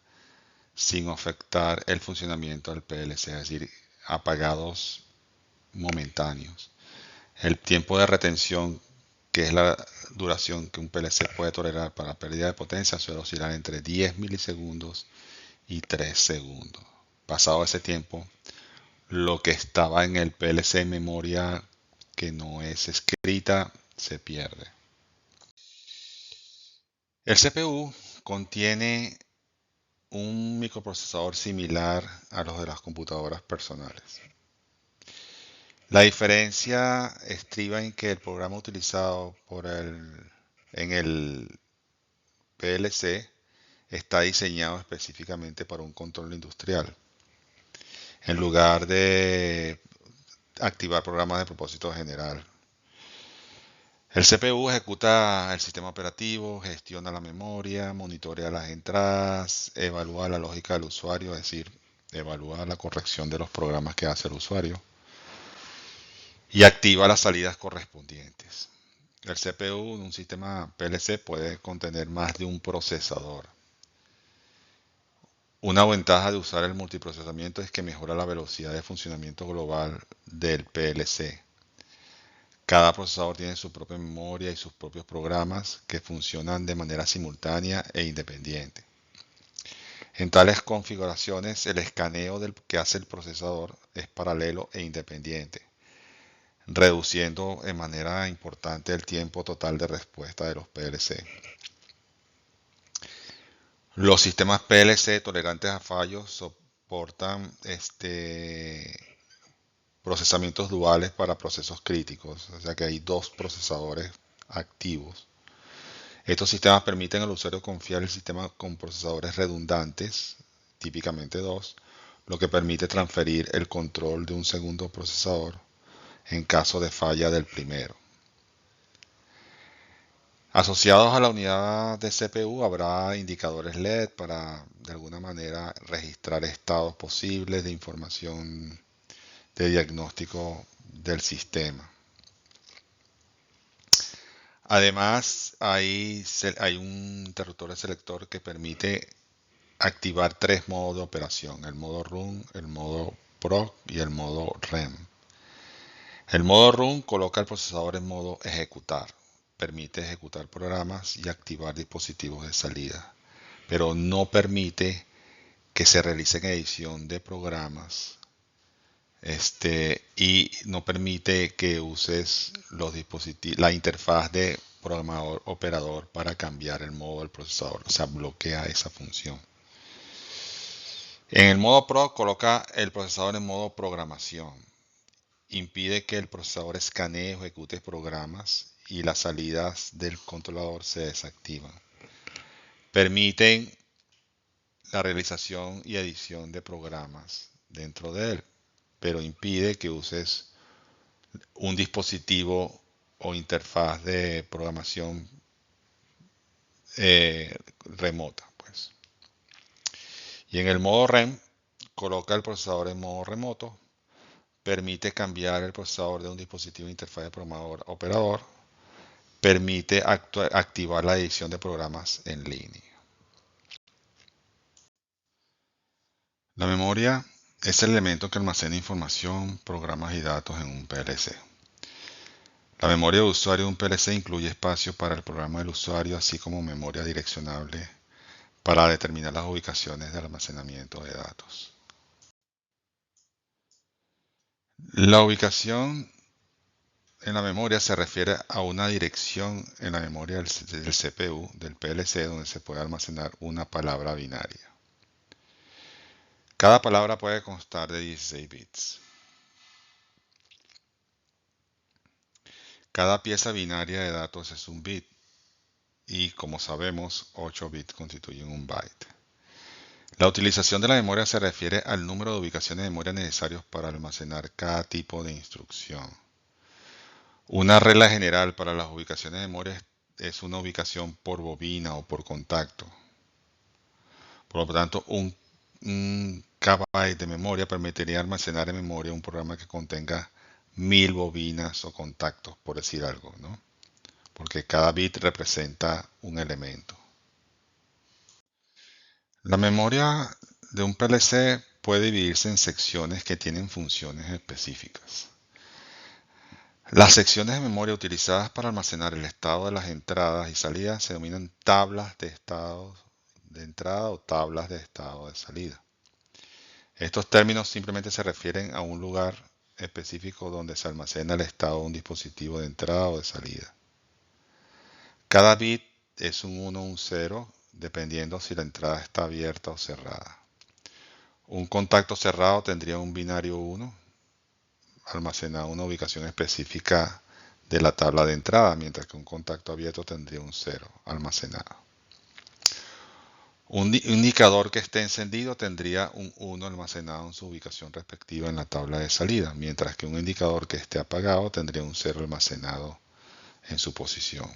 sin afectar el funcionamiento del PLC, es decir, apagados momentáneos. El tiempo de retención, que es la duración que un PLC puede tolerar para pérdida de potencia, suele oscilar entre 10 milisegundos y 3 segundos. Pasado ese tiempo, lo que estaba en el PLC en memoria que no es escrita se pierde. El CPU contiene un microprocesador similar a los de las computadoras personales. La diferencia estriba en que el programa utilizado en el PLC está diseñado específicamente para un control industrial, en lugar de activar programas de propósito general. El CPU ejecuta el sistema operativo, gestiona la memoria, monitorea las entradas, evalúa la lógica del usuario, es decir, evalúa la corrección de los programas que hace el usuario y activa las salidas correspondientes. El CPU de un sistema PLC puede contener más de un procesador. Una ventaja de usar el multiprocesamiento es que mejora la velocidad de funcionamiento global del PLC. Cada procesador tiene su propia memoria y sus propios programas que funcionan de manera simultánea e independiente. En tales configuraciones, el escaneo que hace el procesador es paralelo e independiente, reduciendo en manera importante el tiempo total de respuesta de los PLC. Los sistemas PLC tolerantes a fallos soportan procesamientos duales para procesos críticos, o sea que hay dos procesadores activos. Estos sistemas permiten al usuario confiar el sistema con procesadores redundantes, típicamente dos, lo que permite transferir el control de un segundo procesador en caso de falla del primero. Asociados a la unidad de CPU habrá indicadores LED para de alguna manera registrar estados posibles de información de diagnóstico del sistema. Además, hay un interruptor de selector que permite activar tres modos de operación: el modo Run, el modo Proc y el modo REM. El modo Run coloca el procesador en modo ejecutar, permite ejecutar programas y activar dispositivos de salida, pero no permite que se realice edición de programas y no permite que uses los dispositivos, la interfaz de programador operador para cambiar el modo del procesador, o sea, bloquea esa función. En el modo Pro coloca el procesador en modo programación, impide que el procesador escanee o ejecute programas y las salidas del controlador se desactivan. Permiten la realización y edición de programas dentro de él, pero impide que uses un dispositivo o interfaz de programación remota, pues. Y en el modo REM coloca el procesador en modo remoto, permite cambiar el procesador de un dispositivo de interfaz de programador a operador, permite activar la edición de programas en línea. La memoria es el elemento que almacena información, programas y datos en un PLC. La memoria de usuario de un PLC incluye espacio para el programa del usuario, así como memoria direccionable para determinar las ubicaciones del almacenamiento de datos. La ubicación en la memoria se refiere a una dirección en la memoria del CPU, del PLC, donde se puede almacenar una palabra binaria. Cada palabra puede constar de 16 bits. Cada pieza binaria de datos es un bit y, como sabemos, 8 bits constituyen un byte. La utilización de la memoria se refiere al número de ubicaciones de memoria necesarios para almacenar cada tipo de instrucción. Una regla general para las ubicaciones de memoria es una ubicación por bobina o por contacto. Por lo tanto, un KB de memoria permitiría almacenar en memoria un programa que contenga 1000 bobinas o contactos, por decir algo, ¿no? Porque cada bit representa un elemento. La memoria de un PLC puede dividirse en secciones que tienen funciones específicas. Las secciones de memoria utilizadas para almacenar el estado de las entradas y salidas se denominan tablas de estado de entrada o tablas de estado de salida. Estos términos simplemente se refieren a un lugar específico donde se almacena el estado de un dispositivo de entrada o de salida. Cada bit es un 1 o un 0, dependiendo si la entrada está abierta o cerrada. Un contacto cerrado tendría un binario 1, almacenado en una ubicación específica de la tabla de entrada, mientras que un contacto abierto tendría un 0 almacenado. Un indicador que esté encendido tendría un 1 almacenado en su ubicación respectiva en la tabla de salida, mientras que un indicador que esté apagado tendría un 0 almacenado en su posición.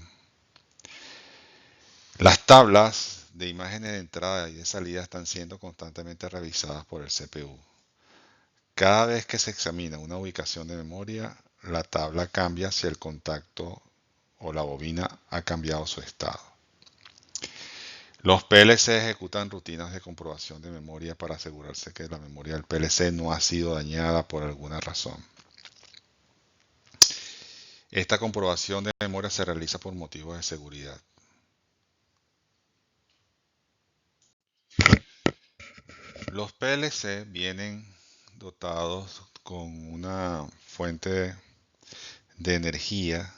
Las tablas de imágenes de entrada y de salida están siendo constantemente revisadas por el CPU. Cada vez que se examina una ubicación de memoria, la tabla cambia si el contacto o la bobina ha cambiado su estado. Los PLC ejecutan rutinas de comprobación de memoria para asegurarse que la memoria del PLC no ha sido dañada por alguna razón. Esta comprobación de memoria se realiza por motivos de seguridad. Los PLC vienen dotados con una fuente de energía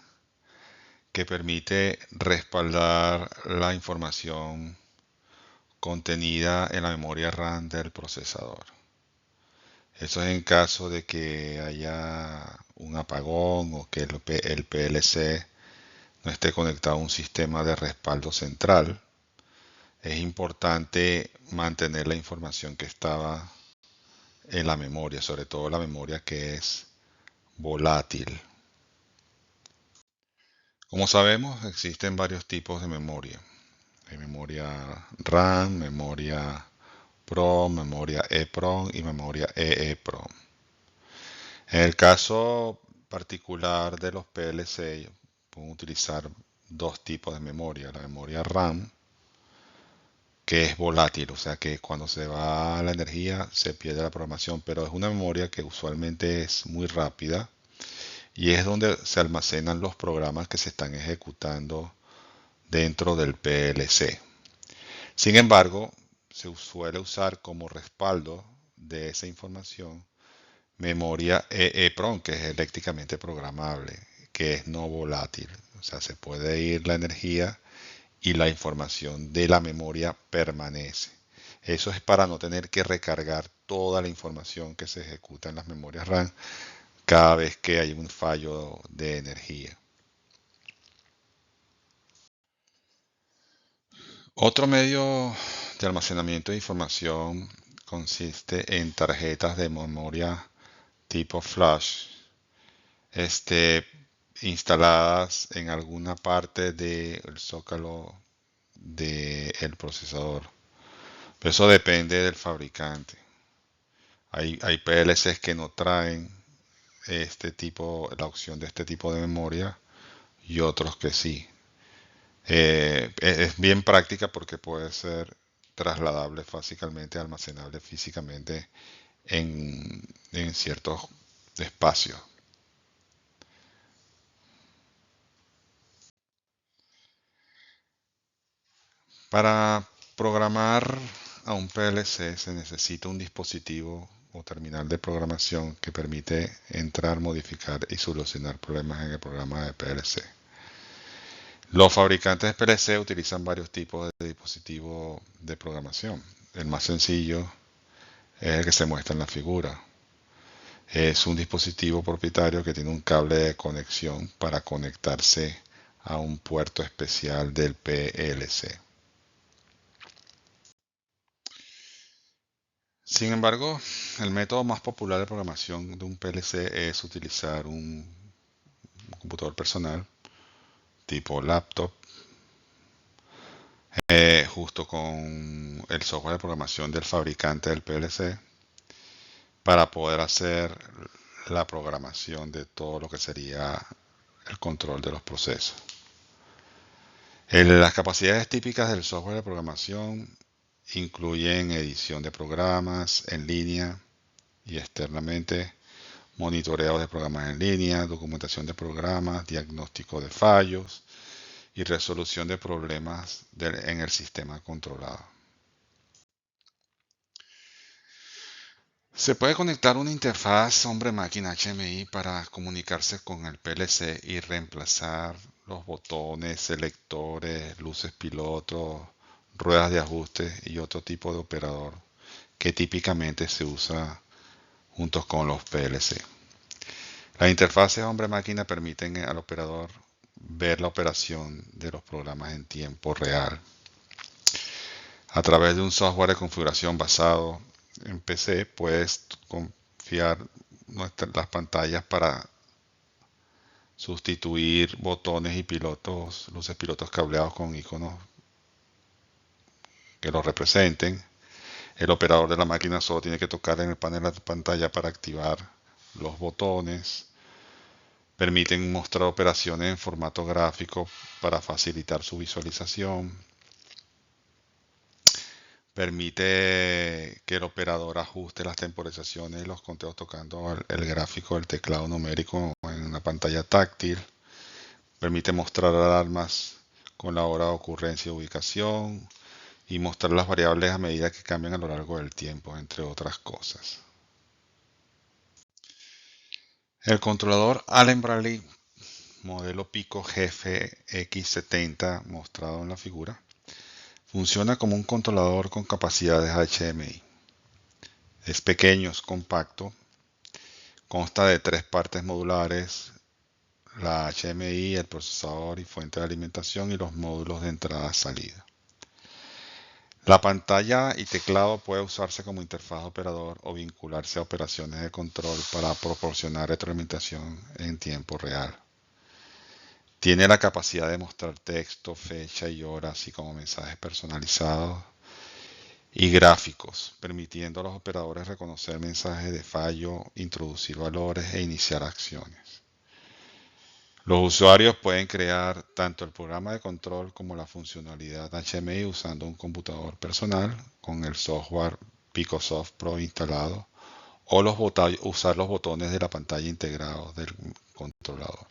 que permite respaldar la información contenida en la memoria RAM del procesador. Eso es en caso de que haya un apagón o que el PLC no esté conectado a un sistema de respaldo central. Es importante mantener la información que estaba en la memoria, sobre todo la memoria que es volátil. Como sabemos, existen varios tipos de memoria. Hay memoria RAM, memoria PROM, memoria EPROM y memoria EEPROM. En el caso particular de los PLC, pueden utilizar dos tipos de memoria. La memoria RAM, que es volátil, o sea que cuando se va la energía se pierde la programación, pero es una memoria que usualmente es muy rápida y es donde se almacenan los programas que se están ejecutando dentro del PLC. Sin embargo, se suele usar como respaldo de esa información memoria EEPROM, que es eléctricamente programable, que es no volátil. O sea, se puede ir la energía y la información de la memoria permanece. Eso es para no tener que recargar toda la información que se ejecuta en las memorias RAM cada vez que hay un fallo de energía. Otro medio de almacenamiento de información consiste en tarjetas de memoria tipo flash, instaladas en alguna parte del zócalo del procesador. Pero eso depende del fabricante. Hay PLCs que no traen la opción de este tipo de memoria y otros que sí. Es bien práctica porque puede ser trasladable fácilmente, almacenable físicamente en ciertos espacios. Para programar a un PLC se necesita un dispositivo o terminal de programación que permite entrar, modificar y solucionar problemas en el programa de PLC. Los fabricantes de PLC utilizan varios tipos de dispositivos de programación. El más sencillo es el que se muestra en la figura. Es un dispositivo propietario que tiene un cable de conexión para conectarse a un puerto especial del PLC. Sin embargo, el método más popular de programación de un PLC es utilizar un computador personal tipo laptop, justo con el software de programación del fabricante del PLC, para poder hacer la programación de todo lo que sería el control de los procesos. Las capacidades típicas del software de programación incluyen edición de programas en línea y externamente, monitoreo de programas en línea, documentación de programas, diagnóstico de fallos y resolución de problemas en el sistema controlado. Se puede conectar una interfaz hombre-máquina HMI para comunicarse con el PLC y reemplazar los botones, selectores, luces piloto, ruedas de ajuste y otro tipo de operador que típicamente se usa juntos con los PLC. Las interfaces hombre-máquina permiten al operador ver la operación de los programas en tiempo real. A través de un software de configuración basado en PC, puedes confiar las pantallas para sustituir botones y pilotos, luces pilotos cableados con iconos que los representen. El operador de la máquina solo tiene que tocar en el panel de pantalla para activar los botones. Permiten mostrar operaciones en formato gráfico para facilitar su visualización. Permite que el operador ajuste las temporizaciones y los conteos tocando el gráfico del teclado numérico en una pantalla táctil. Permite mostrar alarmas con la hora de ocurrencia y ubicación y mostrar las variables a medida que cambian a lo largo del tiempo, entre otras cosas. El controlador Allen Bradley modelo Pico GFX70 mostrado en la figura funciona como un controlador con capacidades HMI. Es pequeño, es compacto, consta de 3 partes modulares: la HMI, el procesador y fuente de alimentación y los módulos de entrada-salida. La pantalla y teclado puede usarse como interfaz de operador o vincularse a operaciones de control para proporcionar retroalimentación en tiempo real. Tiene la capacidad de mostrar texto, fecha y hora, así como mensajes personalizados y gráficos, permitiendo a los operadores reconocer mensajes de fallo, introducir valores e iniciar acciones. Los usuarios pueden crear tanto el programa de control como la funcionalidad HMI usando un computador personal con el software PicoSoft Pro instalado o usar los botones de la pantalla integrados del controlador.